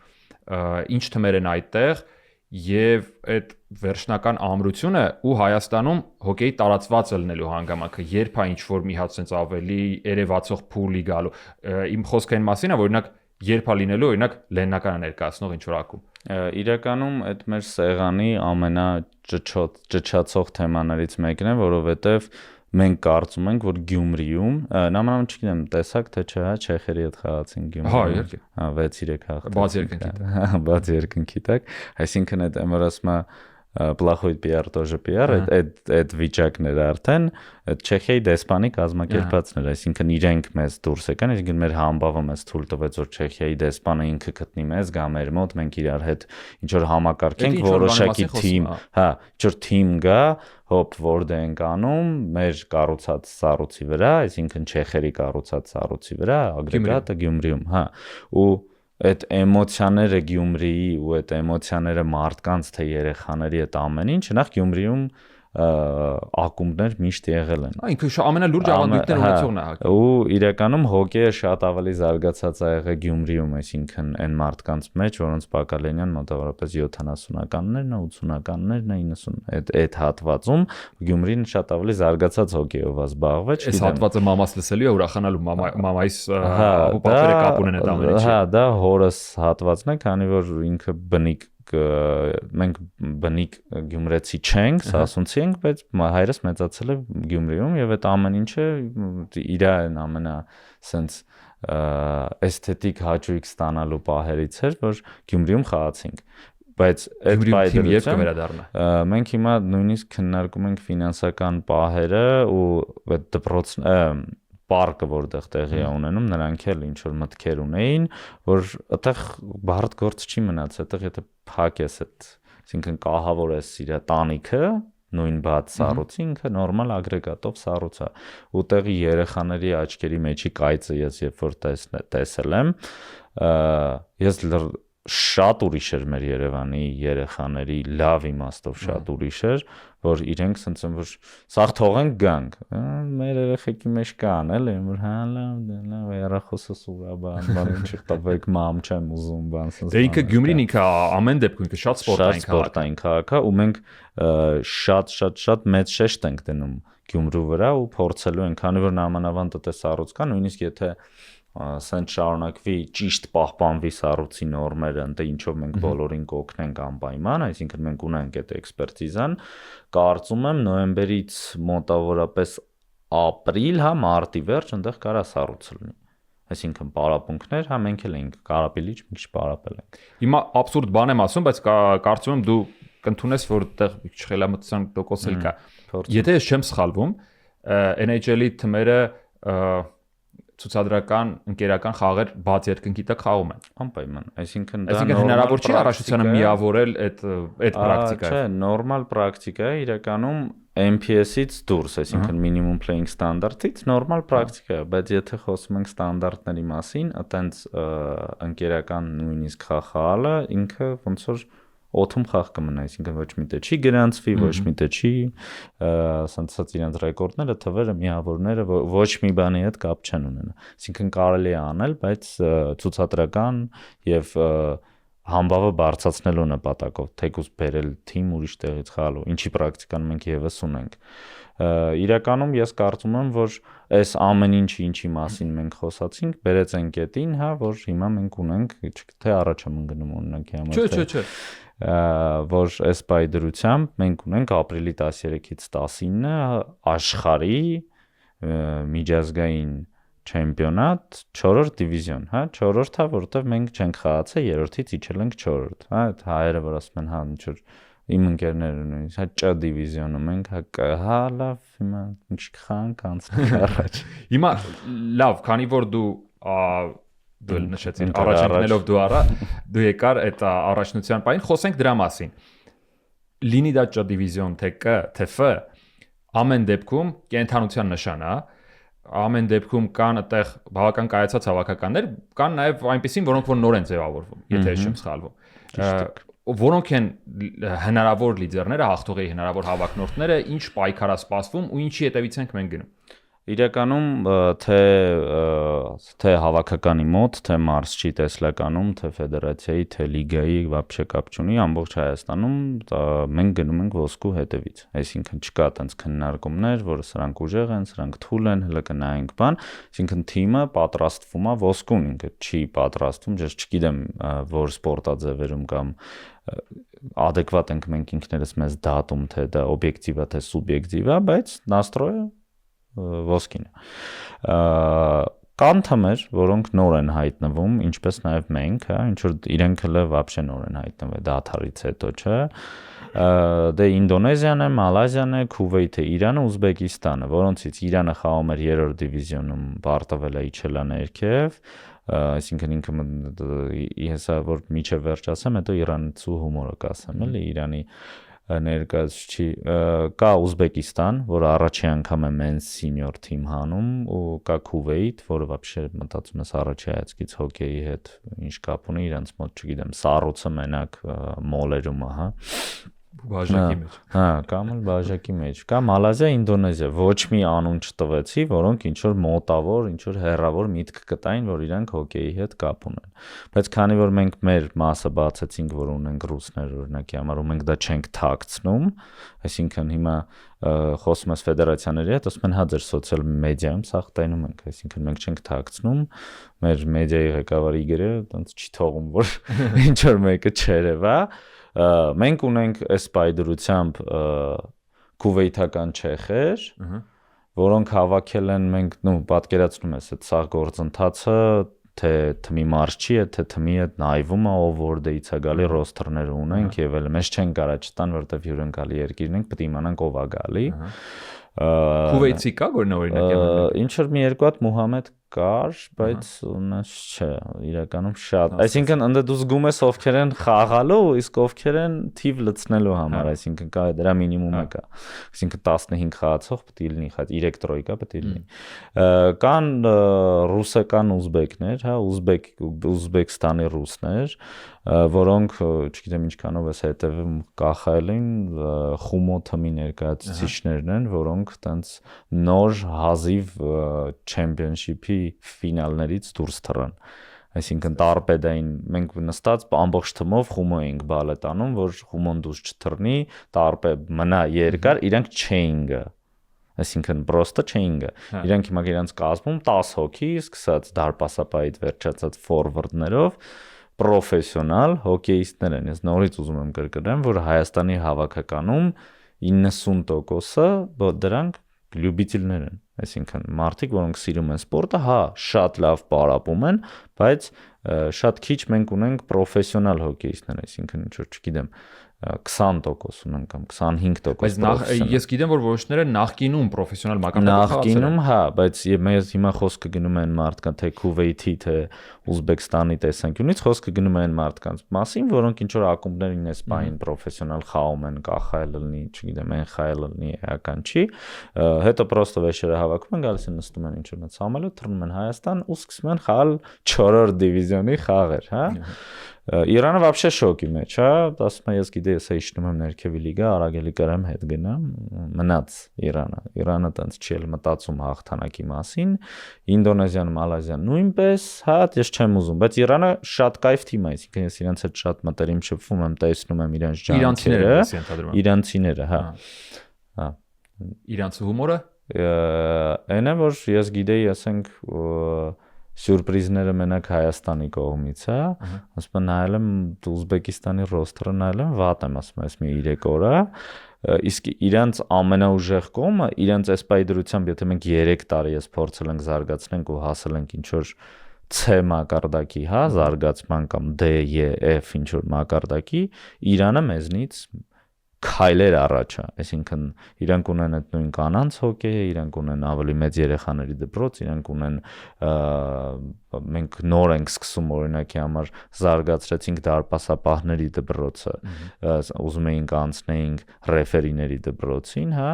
Ինչ թմեր են այդտեղ եւ այդ վերջնական ամրությունը ու Հայաստանում հոկեյի տարածված ելնելու հանգամանքը երբ է ինչ որ մի հատ sense ավելի երևացող փուլի գալու իմ խոսքը այն մասին է որ օրինակ երբ է լինելու օրինակ լեննականը ներկայացնող ինչ որ ակում իրականում այդ մեր սեղանի ամենաճչացող թեմաներից մեկն է որովհետեւ մենք կարծում ենք, որ Գյումրիում, նամանավանդ չգիտեմ, տեսակ թե չէ, չեխերի հետ խաղացին Գյումրիում։ Հա, իհարկե։ Հա, 6-3 հաղթ։ Բաց երկնքի տակ։ Բաց երկնքի տակ, այսինքն այդ ամրասմա Պլախոյդ PR тоже PR, այդ վիճակները արդեն Չեխիայի դեսպանի կազմակերպածներ, այսինքն իրենք մեզ դուրս եկան, այսինքն մեր համբավը մեզ թույլ տվեց, որ Չեխիայի դեսպանը ինքը գտնի մեզ, գա մեր մոտ, մենք իրար հետ ինչ որ համակարգենք, որոշակի թիմ, հա, ինչ որ թիմ գա, հոպ որդ ենք անում մեր կառուցած սառույցի վրա, այսինքն Չեխերի կառուցած սառույցի վրա, ագրեգատը Գյումրիում, հա, ու այդ էմոցիաները Գյումրիի ու այդ էմոցիաները մարդկանց թե երեխաների այդ ամեն ինչը նախ Գյումրիում ակումբներ միշտ եղել են։ Ինքը ամենալուրջ ավանդույթներ ունեցողն է։ Ու իրականում հոկեյը շատ ավելի զարգացած է եղել Գյումրիում, այսինքն այն մարդկանց մեջ, որոնց Բակալենյան մոտավորապես 70-ականներն է, 80-ականներն է, 90 այդ հատվածում Գյումրին շատ ավելի զարգացած հոկեյով է զբաղվել։ Այս հատվածը մամաս լսելու է ուրախանալու մամայիս ու պապերը կապ ունեն այդ ամենից։ Հա, դա հորս հատվածն է, քանի որ ինքը բնիկ մենք բնիկ գյումրեցի չենք, սասունցի ենք, բայց հայրս մեծացել է Գյումրիում եւ այդ ամեն ինչը իր ամենա սենց էսթետիկ հաճույք ստանալու պահերից էր, որ Գյումրիում խաղացինք։ Բայց այդ բայդրությամբ մենք հիմա նույնիսկ քննարկում ենք ֆինանսական պահերը ու այդ դպրոցն պարկը որտեղ տեղի է ունենում, նրանք էլ ինչ որ մտքեր ունեին, որ այդտեղ բարդ գործ չի մնաց, այդտեղ եթե փակես այդ, այսինքն կահավոր է իր տանիքը, նույն բաց սառույցը ինքը նորմալ ագրեգատով սառույց է։ Ու տեղի երեխաների աչքերի մեջի կայծը ես երբ որ տեսել եմ, ես շատ ուրիշ էր մեր Երևանի երեխաների լավ իմաստով շատ ուրիշ էր, որ իրենք ասենց որ սաղ թողենք գանք, մեր երեխեքի մեջ կան էլի, որ հա լավ երախոսս ուրա բան ինչ տվեք մամ չեմ ուզում բան ասենց։ Դե ինքը Գյումրին ինքը ամեն դեպքում ինքը շատ սպորտային քաղաք է ու մենք շատ մեծ շեշտ ենք դնում Գյումրու վրա ու փորձելու ենք, քանի որ նամանավանդ դե սառույց կա, նույնիսկ եթե սենց շարունակվի ճիշտ պահպանվի սառույցի նորմերը, ընդ ինչով մենք բոլորին կօգնենք անպայման, այսինքն մենք ունենք այդ էքսպերտիզան, կարծում եմ նոյեմբերից մոտավորապես ապրիլ, հա մարտի վերջ այնտեղ կարա սառույց լինի։ Այսինքն պարապմունքներ, հա մենք էլ ենք կարապելիչ մի քիչ պարապել ենք։ Հիմա աբսուրդ բան եմ ասում, բայց կարծում եմ դու կընդունես, որ այդտեղ մի քիչ խելամտության տոկոս էլ կա։ Եթե ես չեմ սխալվում, NHL-ի թմերը ցուցադրական ընկերական խաղեր բաց երկնքի տակ խաղում են անպայման, այսինքն դա հնարավոր չի առաջությանը միավորել այդ պրակտիկայով։ Չէ, նորմալ պրակտիկա է իրականում MPS-ից դուրս, այսինքն minimum playing standard-ից նորմալ պրակտիկա է, բայց եթե խոսում ենք ստանդարտների մասին, այտենց ընկերական նույնիսկ խաղալը ինքը ոնց որ օթում խաղ կմնա, այսինքն ոչ մի տեղ չի գրանցվի, ոչ մի տեղ չի, ասած իրենց ռեկորդները, թվերը, միավորները ոչ մի բանի հետ կապ չեն ունենա։ Այսինքն կարելի է անել, բայց ցուցադրական եւ համբավը բարձրացնելու նպատակով, թեկուզ բերել թիմ ուրիշ տեղից խաղալու, ինչի պրակտիկան մենք եւս ունենք։ Իրականում ես կարծում եմ, որ այս ամեն ինչի մասին մենք խոսացինք, բերեց են կետին, հա, որ հիմա մենք ունենք, թե առաջ եմ ընկնում օրինակի համար։ Չէ։ Որ այս բայդրությամբ մենք ունենք ապրիլի 13-ից 19-ը աշխարհի միջազգային չեմպիոնատ 4-րդ դիվիզիոն, հա, 4-րդ է, որովհետև մենք չենք խաղացել, 3-րդից իջել ենք 4-րդ, հա, այդ հայերը որ ասում են, հա, ինչ որ իմ ընկերները նույնիսկ, հա, Չ դիվիզիոնում ենք, հա, լավ, հիմա ինչ կխանք անցնենք առաջ։ Հիմա լավ, քանի որ դու նշեցին առաջ ընկնելով դու եկար այդ առաջնության պահին, խոսենք դրա մասին։ Լինի դա Չ դիվիզիոն, թե Կ, թե Ֆ, ամեն դեպքում կենթանության նշան է, ամեն դեպքում կան այդտեղ բավական կայացած հավաքականներ, կան նաև այնպիսին, որոնք որ նոր են ձևավորվում, եթե ես չեմ սխալվում։ Որոնք են հնարավոր լիդերները, հաղթողի հնարավոր հավակնորդները, ինչ պայքար է սպասվում ու ինչի հետևից ենք մենք գնում։ Իրականում թե հավաքականի մոտ, թե մարզչի տեսլականում, թե ֆեդերացիայի, թե լիգայի вообще կապ չունի, ամբողջ Հայաստանում մենք գնում ենք ոսկու հետևից։ Այսինքն չկա տենց քննարկումներ, որ սրանք ուժեղ են, սրանք թույլ են, հələ կնայենք բան, այսինքն թիմը պատրաստվում է ոսկուն, ինքը չի պատրաստվում, ես չգիտեմ, որ սպորտաձևերում կամ adekvat ենք մենք ինքներս մեզ դատում, թե դա օբյեկտիվ է, թե սուբյեկտիվ է, բայց настрое ոսկին է։ Կան թմեր, որոնք նոր են հայտնվում, ինչպես նաև մենք, հա, ինչ որ իրենք հələ вообще նոր են հայտնվել դաթարից հետո, չէ։ Դե Ինդոնեզիան է, Մալազիան է, Քուվեյթը, Իրանը, Ուզբեկիստանը, որոնցից Իրանը խաղում էր 3-րդ դիվիզիոնում, պարտվել է իջել ներքև, այսինքն ինքը հեսա որ միջև վերջ ասեմ, հետո իրանցու հումորը կասեմ, էլի Իրանի ներկայացուցիչ կա Ուզբեկիստան, որը առաջի անգամ է men's senior team հանում ու կա Քուվեյթ, որը вообще մտածում ես առաջի հայացքից հոկեյի հետ ինչ կապ ունի, իրենց մոտ չգիտեմ, սառույցը մենակ մոլերում է, հա։ բաժակի մեջ։ Հա, կամ էլ բաժակի մեջ։ Կամ Մալազիա, Ինդոնեզիա, ոչ մի անուն չտվեցի, որոնք ինչ որ մոտավոր, ինչ որ հեռավոր միտք կտային, որ իրանք հոկեյի հետ կապ ունեն։ Բայց քանի որ մենք մեր մասը բացեցինք, որ ունենք ռուսներ օրինակի համար, ու մենք դա չենք թաքցնում, այսինքն հիմա խոսում ես ֆեդերացիաների հետ, ասում են հա ձեր սոցիալ մեդիայում սաղ տայնում ենք, այսինքն մենք չենք թաքցնում, մեր մեդիայի ղեկավար Իգորը այնց չի թողում, որ ինչ որ մեկը չերևա։ Մենք ունենք այս պայդրությամբ քուվեյթական չեխեր, որոնք հավաքել են մենք, պատկերացնում ես այդ սաղ գործընթացը, թե թմի մարշչի է, թե թմի է նայվում է, ով որտեղից է գալի, ռոստերներ ունենք եւ էլ մեզ չեն կարա չտան, որտեվ հյուրընկալի երկիրն ենք, պետք է իմանանք ով է գալի։ Քուվեյթի կա օրինակ։ Ինչ որ մի երկու հատ Մուհամեդ կար, բայց ունես չէ, իրականում շատ։ Այսինքն ընդ դու զգում ես ովքեր են խաղալու, իսկ ովքեր են թիվ լցնելու համար, այսինքն կա դրա մինիմումը կա։ Այսինքն 15 խաղացող պետք է լինի, 3 տրոյկա պետք է լինի։ Կան ռուսական ուզբեկներ, հա, Ուզբեկստանի ռուսներ, որոնք, չգիտեմ ինչքանով էս հետևում ԿԽԼ-ին, խումո թմի ներկայացուցիչներն են, որոնք տենց նոր հազիվ չեմպիոնշիփի ֆինալներից դուրս թռան։ Այսինքն տարպեդային մենք նստած ամբողջ թմով խումո էինք բալետանում, որ խումոն դուրս չթռնի, տարպե մնա երկար, իրանք չէին գա։ Այսինքն պրոստը չէին գա։ Իրանք հիմա իրանք կազմում 10 հոգի, սկսած դարպասապայից վերջացած ֆորվարդներով պրոֆեսիոնալ հոկեյիստներ են։ Ես նորից ուզում եմ կրկնեմ, որ Հայաստանի հավաքականում 90%-ը դրանք լյուբիտելներ են, այսինքն մարդիկ, որոնք սիրում են սպորտը, հա, շատ լավ պարապում են, բայց շատ քիչ մենք ունենք պրոֆեսիոնալ հոկեյիստներ, այսինքն ինչ որ չգիտեմ 20% ունենք կամ 25%։ Բայց ես գիտեմ, որ որոշները նախկինում պրոֆեսիոնալ մակարդակով նախկինում, հա, բայց մեզ հիմա խոսքը գնում է այն մարդկանց, թե Քուվեյթի, թե Ուզբեկստանի տեսանկյունից խոսքը գնում է այն մարդկանց մասին, որոնք ինչ որ ակումբներին էս բային պրոֆեսիոնալ խաղում են, ԿԽԼ լինի, չգիտեմ, ՆԽԼ լինի, էական չի։ Հետո պրոստը վեշերը հավաքում են, գալիս են նստում են ինչ որ ցամալը, թռնում են Հայաստան ու սկսում են խաղալ 4-րդ դիվիզիոնի խաղեր, հա։ Իրանը вообще շոկի մեջ, հա, ասում եմ ես գիտեի, ես իջնում եմ ներքևի լիգա, Արագելի կարամ հետ գնամ, մնաց Իրանը տենց չի էլ մտածում հաղթանակի մասին, Ինդոնեզիան, Մալազիան նույնպես, հա, ես չեմ ուզում, բայց Իրանը շատ կայֆ թիմ է, այսինքն ես իրանց հետ շատ մտերիմ շփվում եմ, տեսնում եմ իրանց ջանքերը, իրանցիները, հա։ Հա։ Իրանց հումորը այն է, որ ես գիտեի, ասենք սյուրպրիզները մենակ Հայաստանի կողմից, հա, ասում եմ նայել եմ Ուզբեկիստանի ռոստերը նայել եմ, վատ եմ, ասում եմ, մի 3 օր է, իսկ իրանց ամենաուժեղ կողմը, իրանց այս պայդրությամբ, եթե մենք 3 տարի ես փորձել ենք զարգացնենք ու հասել ենք ինչ որ C մակարդակի, հա, զարգացման կամ D, E, F ինչ որ մակարդակի, Իրանը մեզնից քայլեր առաջ է, այսինքն իրանք ունեն այդ նույն կանանց հոկեյը, իրանք ունեն ավելի մեծ երեխաների դպրոց, իրանք ունեն մենք նոր ենք սկսում օրինակի համար զարգացրեցինք դարպասապահների դպրոցը, ուզում էինք անցնեինք ռեֆերիների դպրոցին, հա,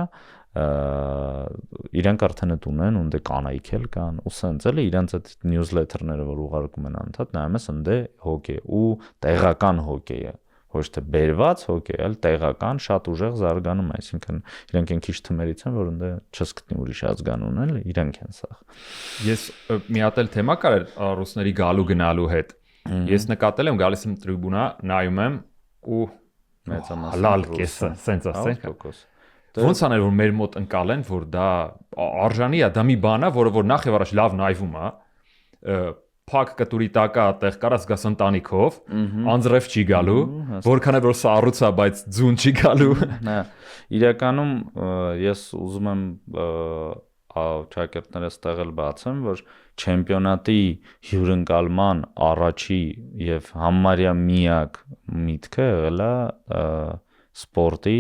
իրանք արդեն այդ ունեն, ունդ կանայք էլ կան, ու սենց էլի իրանք այդ նյուզլեթերները, որ ուղարկում են անդադ, նայում ես ընդ հոկեյ ու տեղական հոկեյը ոչ թե բերված հոկեյ, այլ տեղական շատ ուժեղ զարգանում է, այսինքն իրենք են քիչ թմերից են, որ ընդ չես գտնի ուրիշ ազգանուն էլ, իրենք են սա։ Ես մի հատ էլ թեմա կար ռուսների գալու գնալու հետ։ Ես նկատել եմ, գալիս եմ տրիբունա, նայում եմ ու լալ կեսը, սենց ասենք։ Ոնց անել որ մեր մոտ ընկալեն, որ դա արժանի է, դա մի բան է, որը որ նախ եւ առաջ լավ նայվում է, փակ կտուրի տակա այդտեղ կարած գաս ընտանիքով, անձրև չի գալու, որքան է որ սառույց է, բայց ձուն չի գալու։ Հա, իրականում ես ուզում եմ ճակերտներս տեղել բացեմ, որ չեմպիոնատի հյուրընկալման առաջի եւ համարյա միակ միտքը եղել է սպորտի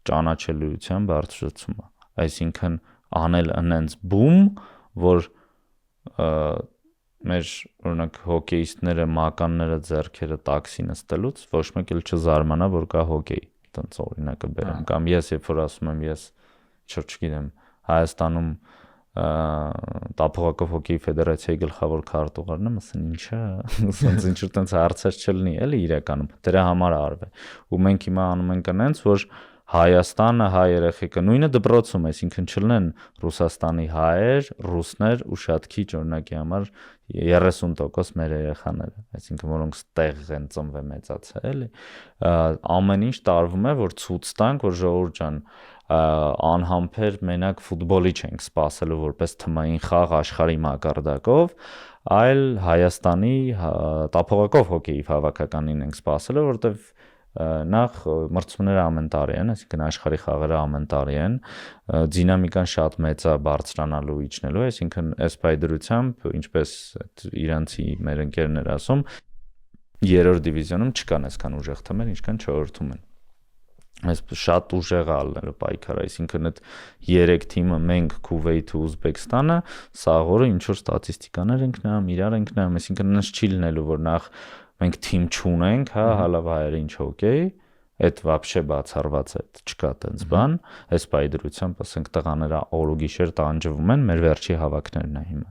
ճանաչելիության բարձրացումը, այսինքն անել այնց բում, որ մեր օրինակ հոկեյիստները, մականները ձեռքերը տաքսի նստելուց ոչ մեկ էլ չզարմանա, որ կա հոկեյ, տենց օրինակը բերեմ, կամ ես երբ որ ասում եմ ես չգիտեմ, Հայաստանում տափողակով հոկեյի ֆեդերացիայի գլխավոր քարտուղարն եմ, ասեն ինչա, ասենց ինչ-որ տենց հարցեր չլինի, էլի իրականում դրա համար արվե։ Ու մենք հիմա անում ենք այնց, որ Հայաստանը հայ երեխեքը նույնը դպրոցում, այսինքն չլինեն Ռուսաստանի հայեր, ռուսներ ու շատ քիչ օրինակի համար 30% մեր երեխաները, այսինքն որոնք ստեղ են ծնվել մեծացել, էլի ամեն ինչ տարվում է, որ ցույց տանք, որ ժողովուրդ ջան, անհամբեր մենակ ֆուտբոլի չենք սպասելու որպես թմային խաղ աշխարհի մակարդակով, այլ Հայաստանի տափողակով հոկեյի հավաքականին ենք սպասելու, որովհետև նախ մրցումները ամեն տարի են, այսինքն աշխարհի խաղերը ամեն տարի են, դինամիկան շատ մեծ է բարձրանալու իջնելու, այսինքն այս պայդրությամբ, ինչպես իրանցի մեր ընկերներ ասում, երրորդ դիվիզիոնում չկան այսքան ուժեղ թիմեր, ինչքան չորրորդում են։ Այս շատ ուժեղ ալները պայքար, այսինքն այդ 3 թիմը մենք Քուվեյթ ու Ուզբեկստանը սաղ օրը ինչ որ ստատիստիկաներ ենք նայում, իրար ենք նայում, այսինքն այնպես չի լինելու, որ նախ մենք թիմ չունենք, հա, հալավ հայերը ինչ հոկեյ, այդ вообще բացառված է, չկա տենց բան, այս պայդրությամբ ասենք տղաները օր ու գիշեր տանջվում են, մեր վերջի հավաքներն է հիմա։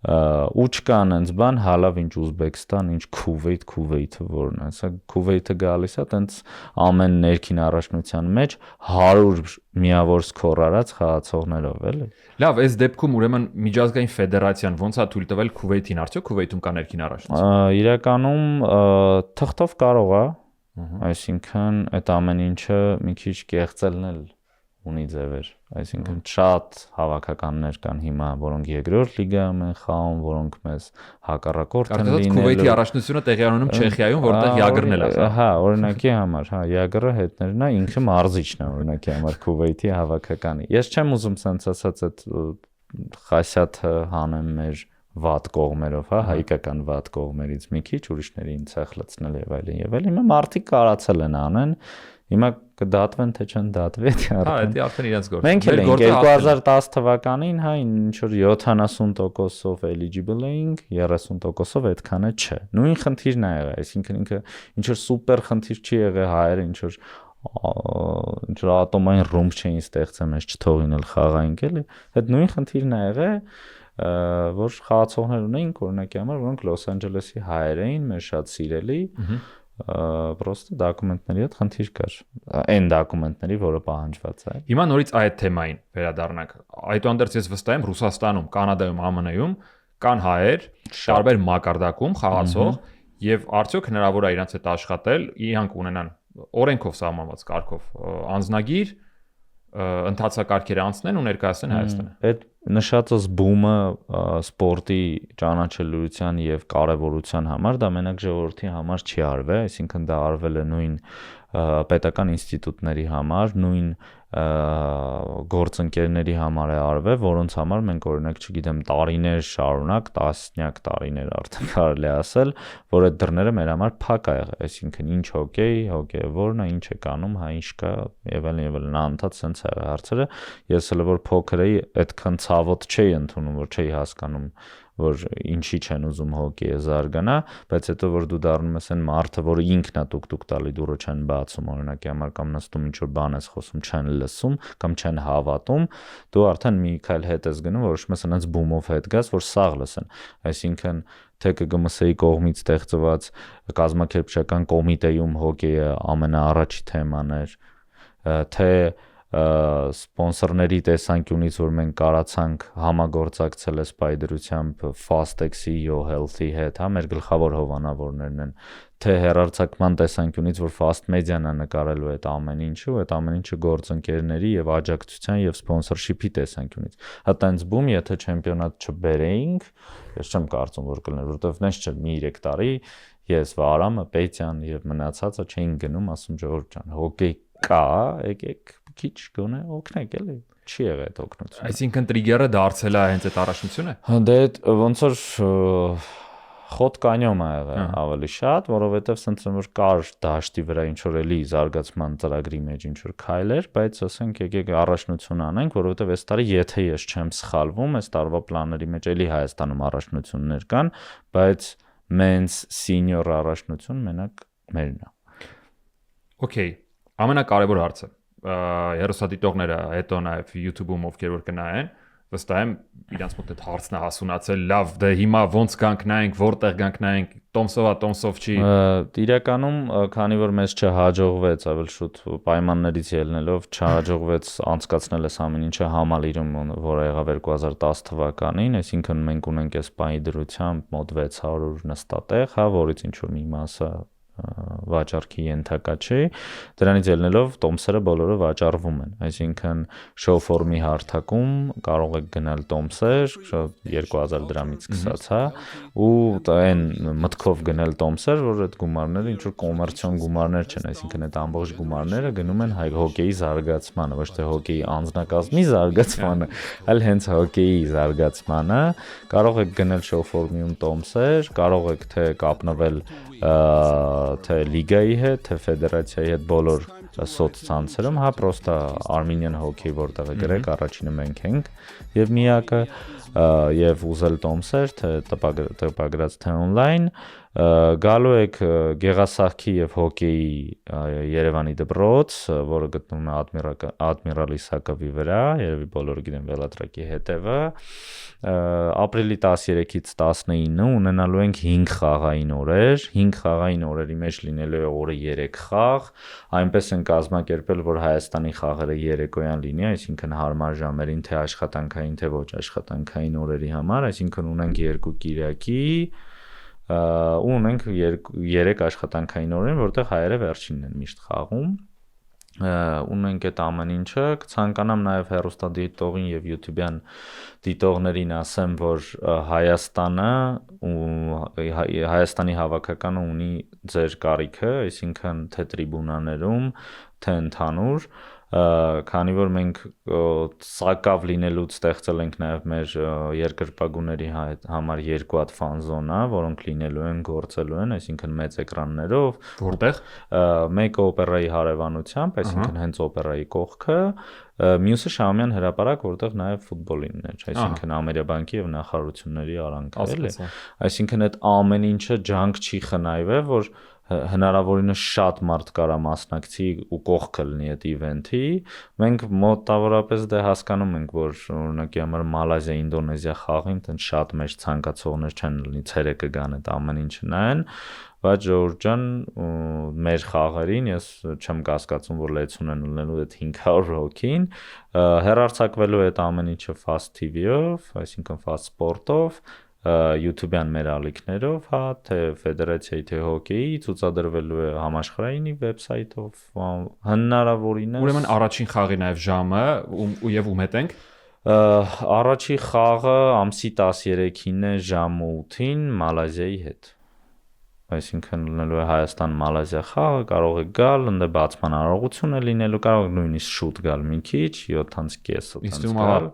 Ու չկա այնց բան, հալավ ինչ Ուզբեկստան, ինչ Քուվեյթը որն է, ասա Քուվեյթը գալիս է, տենց ամեն ներքին առաջնության մեջ 100 միավոր սկոր արած խաղացողներով, էլի։ Լավ, այս դեպքում ուրեմն միջազգային ֆեդերացիան ոնց է թույլ տվել Քուվեյթին, արդյոք Քուվեյթում կա ներքին առաջնություն։ Իրականում թղթով կարող է, այսինքն այդ ամեն ինչը մի քիչ կեղծելն էլ ունի ձևեր, այսինքն շատ հավաքականներ կան հիմա, որոնք երկրորդ լիգայում են խաղում, որոնք մեզ հակառակորդ են լինելու։ Քուվեյթի առաջնությունը տեղի ունենում Չեխիայում, որտեղ Յագրն էլ է։ Հա, օրինակի համար, հա, Յագրը հետներն է, ինքը մարզիչն է օրինակի համար Քուվեյթի հավաքականի։ Ես չեմ ուզում sense ասած այդ խասյաթը հանեմ մեր վատ կողմերով, հա, հայկական վատ կողմերից մի քիչ ուրիշներին ցախ լցնել եւ այլն եւ այլն։ Հիմա մարդիկ կարացել են անեն, հիմա կդատվեն թե չեն դատվի, հա, դա արդեն իրենց գործը։ Մենք էլ 2010 թվականին, հա, ինչ որ 70%-ով eligible էինք, 30%-ով այդքանը չէ։ Նույն խնդիրն է եղել, այսինքն ինքը ինչ որ սուպեր խնդիր չի եղել հայերը, ինչ որ ատոմային ռումբ չէին ստեղծել, մեզ չթողին էլ խաղայինք էլի։ Այդ նույն խնդիրն է եղել, որ խաղացողներ ունեինք օրինակի համար, որոնք Լոս Անջելեսի հայեր էին, մեր շատ սիրելի, պրոստը դոկումենտների հետ խնդիր կար, այն դոկումենտների, որը պահանջված է։ Հիմա նորից այդ թեմային վերադառնանք։ Այդուհանդերձ ես վստահ եմ Ռուսաստանում, Կանադայում, ԱՄՆ-ում կան հայեր, տարբեր մակարդակում խաղացող, եւ արդյոք հնարավոր է իրանց հետ աշխատել, իրանք ունենան օրենքով սահմանված կարգով անձնագիր, ընթացակարգերը անցնեն ու ներկայացնեն Հայաստանը։ Այդ նշածս բումը սպորտի ճանաչելիության եւ կարեւորության համար դա մենակ ժողովրդի համար չի արվել, այսինքն դա արվել է նույն պետական ինստիտուտների համար, նույն գործընկերների համար է արվել, որոնց համար մենք օրինակ, չգիտեմ, տարիներ շարունակ, տասնյակ տարիներ արդեն կարելի ասել, որ այդ դռները մեր համար փակ է եղել, այսինքն ինչ հոկեյ, հոկեյվորն է, ինչ է կանում, հա ինչ կա, եւ այլն, անդադ sense է հարցերը։ Ես հələ որ փոքր էի, այդքան ցավոտ չէի ընդունում, որ չէի հասկանում, որ ինչի չեն ուզում հոկեյը զարգանա, բայց հետո որ դու դառնում ես այն մարդը, որը ինքն է տուկ-տուկ տալի դուրը չեն բացում, օրինակի համար կամ նստում ինչ որ բան ես խոսում, չեն լսում կամ չեն հավատում, դու արդեն մի քայլ հետ ես գնում, որոշում ես այնց բումով հետ գաս, որ սաղ լսեն, այսինքն թե ԿԳՄՍ-ի կողմից ստեղծված կազմակերպչական կոմիտեում հոկեյը ամենաառաջի թեման էր, թե սպոնսորների տեսանկյունից, որ մենք կարացանք համագործակցել այս պայդրությամբ Fastex-ի, YoHealth-ի հետ, հա, մեր գլխավոր հովանավորներն են, թե հեռարձակման տեսանկյունից, որ Fast Media-ն է նկարելու այդ ամեն ինչը, ու այդ ամեն ինչը գործընկերների եւ աջակցության եւ սպոնսորշիփի տեսանկյունից։ Հա տենց բում, եթե չեմպիոնատ չբերեինք, ես չեմ կարծում, որ կլիներ, որովհետեւ նենց չէ, մի 3 տարի ես Վարամը, Պետյան եւ մնացածը չէին գնում, ասում ժողովուրդ ջան, հոկեյ կա, եկեք քիչ գոնե օգնեք էլի, չի եղել այդ օգնությունը։ Այսինքն տրիգերը դարձել է հենց այդ առաջնությունը։ Հա դե ոնց որ խոտ կանյոմ է եղել ավելի շատ, որովհետև սենց որ կար դաշտի վրա ինչ որ էլի զարգացման ծրագրի մեջ ինչ որ քայլեր, բայց ասենք եկեք առաջնություն անենք, որովհետև այս տարի եթե ես չեմ սխալվում, այս տարվա պլանների մեջ էլի Հայաստանում առաջնություններ կան, բայց մենց սենյոր առաջնություն մենակ մերն է։ Okay, ամենակարևոր հարցը հեռուստադիտողները հետո նաև YouTube-ում ովքեր որ կնայեն, վստահ եմ իրանց մոտ այդ հարցն է հասունացել, լավ, դե հիմա ոնց գանք նայենք, որտեղ գանք նայենք, Տոմսով չի։ Իրականում, քանի որ մեզ չհաջողվեց, ավելի շուտ պայմաններից ելնելով չհաջողվեց անցկացնել այս ամեն ինչը համալիրում, որը եղավ 2010 թվականին, այսինքն մենք ունենք այս պահի դրությամբ մոտ 600 նստատեղ, հա, որից ինչ որ մի մասը վաճառքի ենթակա չի, դրանից ելնելով տոմսերը բոլորը վաճառվում են, այսինքն show form-ի հարթակում կարող եք գնել տոմսեր 2000 դրամից սկսած, հա, ու այն մտքով գնել տոմսեր, որ այդ գումարները ինչ որ կոմերցիոն գումարներ չեն, այսինքն այդ ամբողջ գումարները գնում են հոկեյի զարգացմանը, ոչ թե հոկեյի անձնակազմի զարգացմանը, այլ հենց հոկեյի զարգացմանը, կարող եք գնել show form-ում տոմսեր, կարող եք թե կապնվել թե լիգայի հետ, թե ֆեդերացիայի հետ բոլոր սոցցանցերում, հա, պրոստը Armenian Hockey որտեղ է գրեք, առաջինը մենք ենք եւ միակը եւ ուզել տոմսեր, թե տպագրած թե on-line, գալու եք Գեղասահքի եւ հոկեյի Երևանի դպրոց, որը գտնվում է Admiral Իսակովի վրա, երևի բոլորը գիտեն վելատրակի հետևը, ապրիլի 13-ից 19-ը ունենալու ենք 5 խաղային օրեր, 5 խաղային օրերի մեջ լինելու է օրը 3 խաղ, այնպես են կազմակերպել, որ Հայաստանի խաղերը երեկոյան լինի, այսինքն հարմար ժամերին թե աշխատանքային, թե ոչ աշխատանքային օրերի համար, այսինքն ունենք 2 կիրակի ու ունենք 3 աշխատանքային օրեր, որտեղ հայերը վերջինն են միշտ խաղում, ունենք այդ ամեն ինչը, կցանկանամ նաև հեռուստադիտողին եւ YouTube-յան դիտողներին ասեմ, որ Հայաստանի հավաքականը ունի ձեր կարիքը, այսինքն թե տրիբունաներում, թե ընդհանուր, քանի որ մենք սակավ լինելուց ստեղծել ենք նաև մեր երկրպագուների համար 2 հատ ֆան զոնա, որոնք լինելու են, գործելու են, այսինքն մեծ էկրաններով, որտեղ մեկը օպերայի հարևանությամբ, այսինքն հենց օպերայի կողքը, մյուսը Շահումյան հրապարակ, որտեղ նաև ֆուտբոլինն է, այսինքն Ամերիաբանկի եւ նախարարությունների արանքը, էլի, այսինքն այդ ամեն ինչը ջանք չի խնայվել, որ հնարավորինս շատ մարդ կարա մասնակցի ու կողքը լինի այդ իվենթի, մենք մոտավորապես դե հասկանում ենք, որ օրինակի համար Մալազիա, Ինդոնեզիա խաղին, տենց շատ մեծ ցանկացողներ չեն լինի, ցերեկը գան այդ ամեն ինչը նայեն, բայց Ժորժ ջան, մեր խաղերին ես չեմ կասկածում, որ լեցուն են լինելու այդ 500 հոգին, հեռարձակվելու է այդ ամեն ինչը Fast TV-ով, այսինքն Fast Sport-ով, YouTube-յան մեր ալիքներով, հա, թե ֆեդերացիայի, թե հոկեյի, ցուցադրվելու է համաշխարհայինի վեբսայթով, հնարավորինս։ Ուրեմն առաջին խաղի նաև ժամը եւ ում հետ ենք։ Առաջի խաղը ամսի 13-ին է ժամը 8-ին Մալազիայի հետ։ Այսինքն լինելու է Հայաստան-Մալազիա խաղը, կարող եք գալ, ընդ բացման արարողություն է լինելու, կարող եք նույնիսկ շուտ գալ մի քիչ, 7:30 գալ։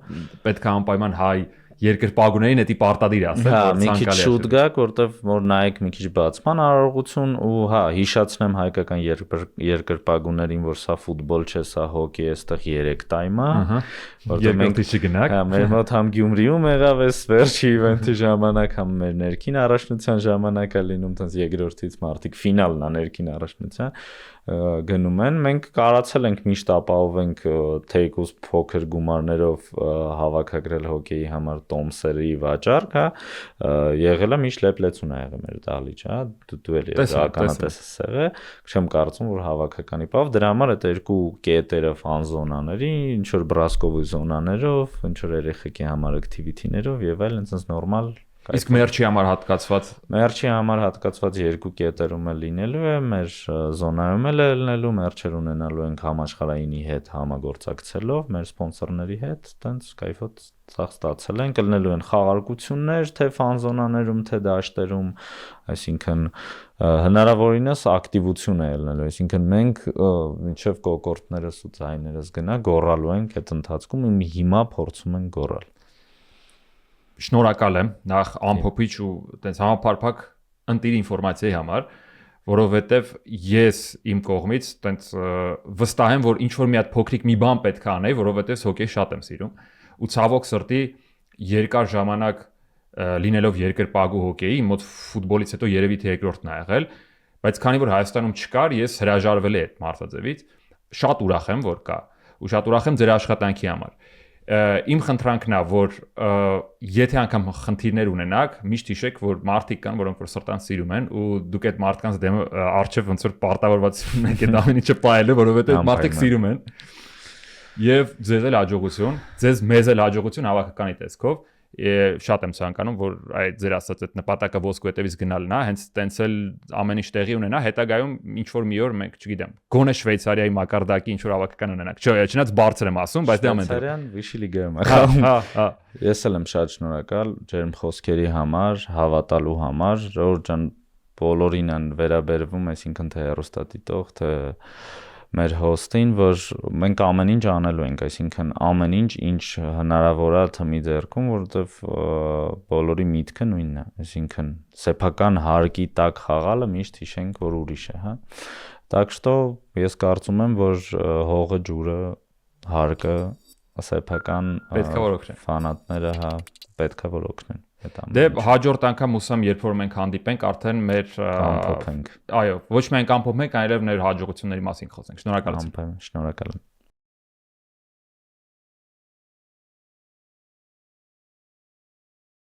Պետք է անպայման հայ երկրպագուներին էդի պարտադիր ասել, որ մի քիչ շուտ գաք, որտեվ որ նայեք մի քիչ բացման արարողություն ու հա, հիշացնեմ հայկական երկրպագուներին, որ սա ֆուտբոլ չէ, սա հոկեյ է, այստեղ 3 տայմ է, որտեղ մենք չգնաք։ Հա, մեր մոտ համ Գյումրիում եղավ էս վերջի իվենթի ժամանակ, համ մեր ներքին առաջնության ժամանակ է լինում, տենց երկրորդից մարտիկ ֆինալն է ներքին առաջնության գնում են, մենք կարացել ենք միշտ ապահովենք թեկուզ փոքր գումարներով հավաքագրել հոկեյի համար տոմսերի վաճառք, հա, եղել է միշտ լեփլեցուն ա եղել մեր դահլիճ, հա, դու էլ ականատես ես եղել, չեմ կարծում, որ հավաքականի պավ, դրա համար այդ 2 կետերը ֆան զոնաների, ինչ որ բրասկովի զոնաներով, ինչ որ երեխեքի համար activity-ներով եւ այլն, այնպես նորմալ Իսկ մերչի համար հատկացված 2 կետերում է լինելու է, մեր զոնայում է լինելու, մերչեր ունենալու ենք համաշխարհայինի հետ համագործակցելով, մեր սպոնսորների հետ, տենց կայֆոտ ծախ ստացել են, կլինելու են խաղարկություններ, թե ֆան զոնաներում, թե դաշտերում, այսինքն հնարավորինս ակտիվություն է ելնելու, այսինքն մենք մինչև կոկորտներս ու ձայներս գնա գոռալու ենք այդ ընթացքում, հիմա փորձում ենք գոռալ։ Շնորհակալ եմ նախ ամփոփիչ ու տենց համապարփակ ընտիր ինֆորմացիայի համար, որովհետև ես իմ կողմից տենց վստահ եմ, որ ինչ որ մի հատ փոքրիկ մի բան պետք է անեի, որովհետև հոկեյ շատ եմ սիրում ու ցավոք սրտի երկար ժամանակ լինելով երկրպագու հոկեյի, մոտ ֆուտբոլից հետո երևի թե երկրորդն ա եղել, բայց քանի որ Հայաստանում չկար, ես հրաժարվել եմ այդ մարդաձևից, շատ ուրախ եմ, որ կա ու շատ ուրախ եմ ձեր աշխատանքի համար։ Իմ խնդրանքն է, որ եթե անգամ խնդիրներ ունենաք, միշտ հիշեք, որ մարդիկ կան, որոնք որ սրտան սիրում են ու դուք այդ մարդկանց դեմ արժև ոնց որ պարտավորված եք այդ ամեն ինչը պայելը, որովհետեւ մարդիկ սիրում են։ Եվ ձեզ էլ հաջողություն, մեզ էլ հաջողություն հավաքականի տեսքով։ Շատ եմ ցանկանում, որ այդ ձեր ասած այդ նպատակը ոսկու հետևից գնալն է, հենց տենց էլ ամեն ինչ տեղի ունենա, հետագայում ինչ որ մի օր մենք, չգիտեմ, գոնե Շվեյցարիայի մակարդակի ինչ որ հավաքական ունենանք։ Չէ, չնայած բարձր եմ ասում, բայց դե ամեն դեպքում Շվեյցարիան Վիշի լիգայում է խաղում։ Ես էլ եմ շատ շնորհակալ ջերմ խոսքերի համար, հավատալու համար, Ժորժ ջան, բոլորին են վերաբերվում, այսինքն թե հեռուստադիտող, թե մեր հոստին, որ մենք ամեն ինչ անելու ենք, այսինքն ամեն ինչ հնարավոր է թմի ձեռքում, որովհետև բոլորի միտքը նույնն է, այսինքն սեփական հարկի տակ խաղալը միշտ հիշենք, որ ուրիշ է, հա։ Так что ես կարծում եմ, որ հողը, ջուրը, հարկը սեփական պետքա որ օգնեն։ Ֆանատները, հա, պետքա որ օգնեն։ Դե հաջորդ անգամ ուսամ, երբ որ մենք հանդիպենք, արդեն մեր ամփոփենք։ Այո, ոչ միայն ամփոփենք, այլև մեր հաջողությունների մասին խոսենք։ Շնորհակալություն։ Շնորհակալ եմ։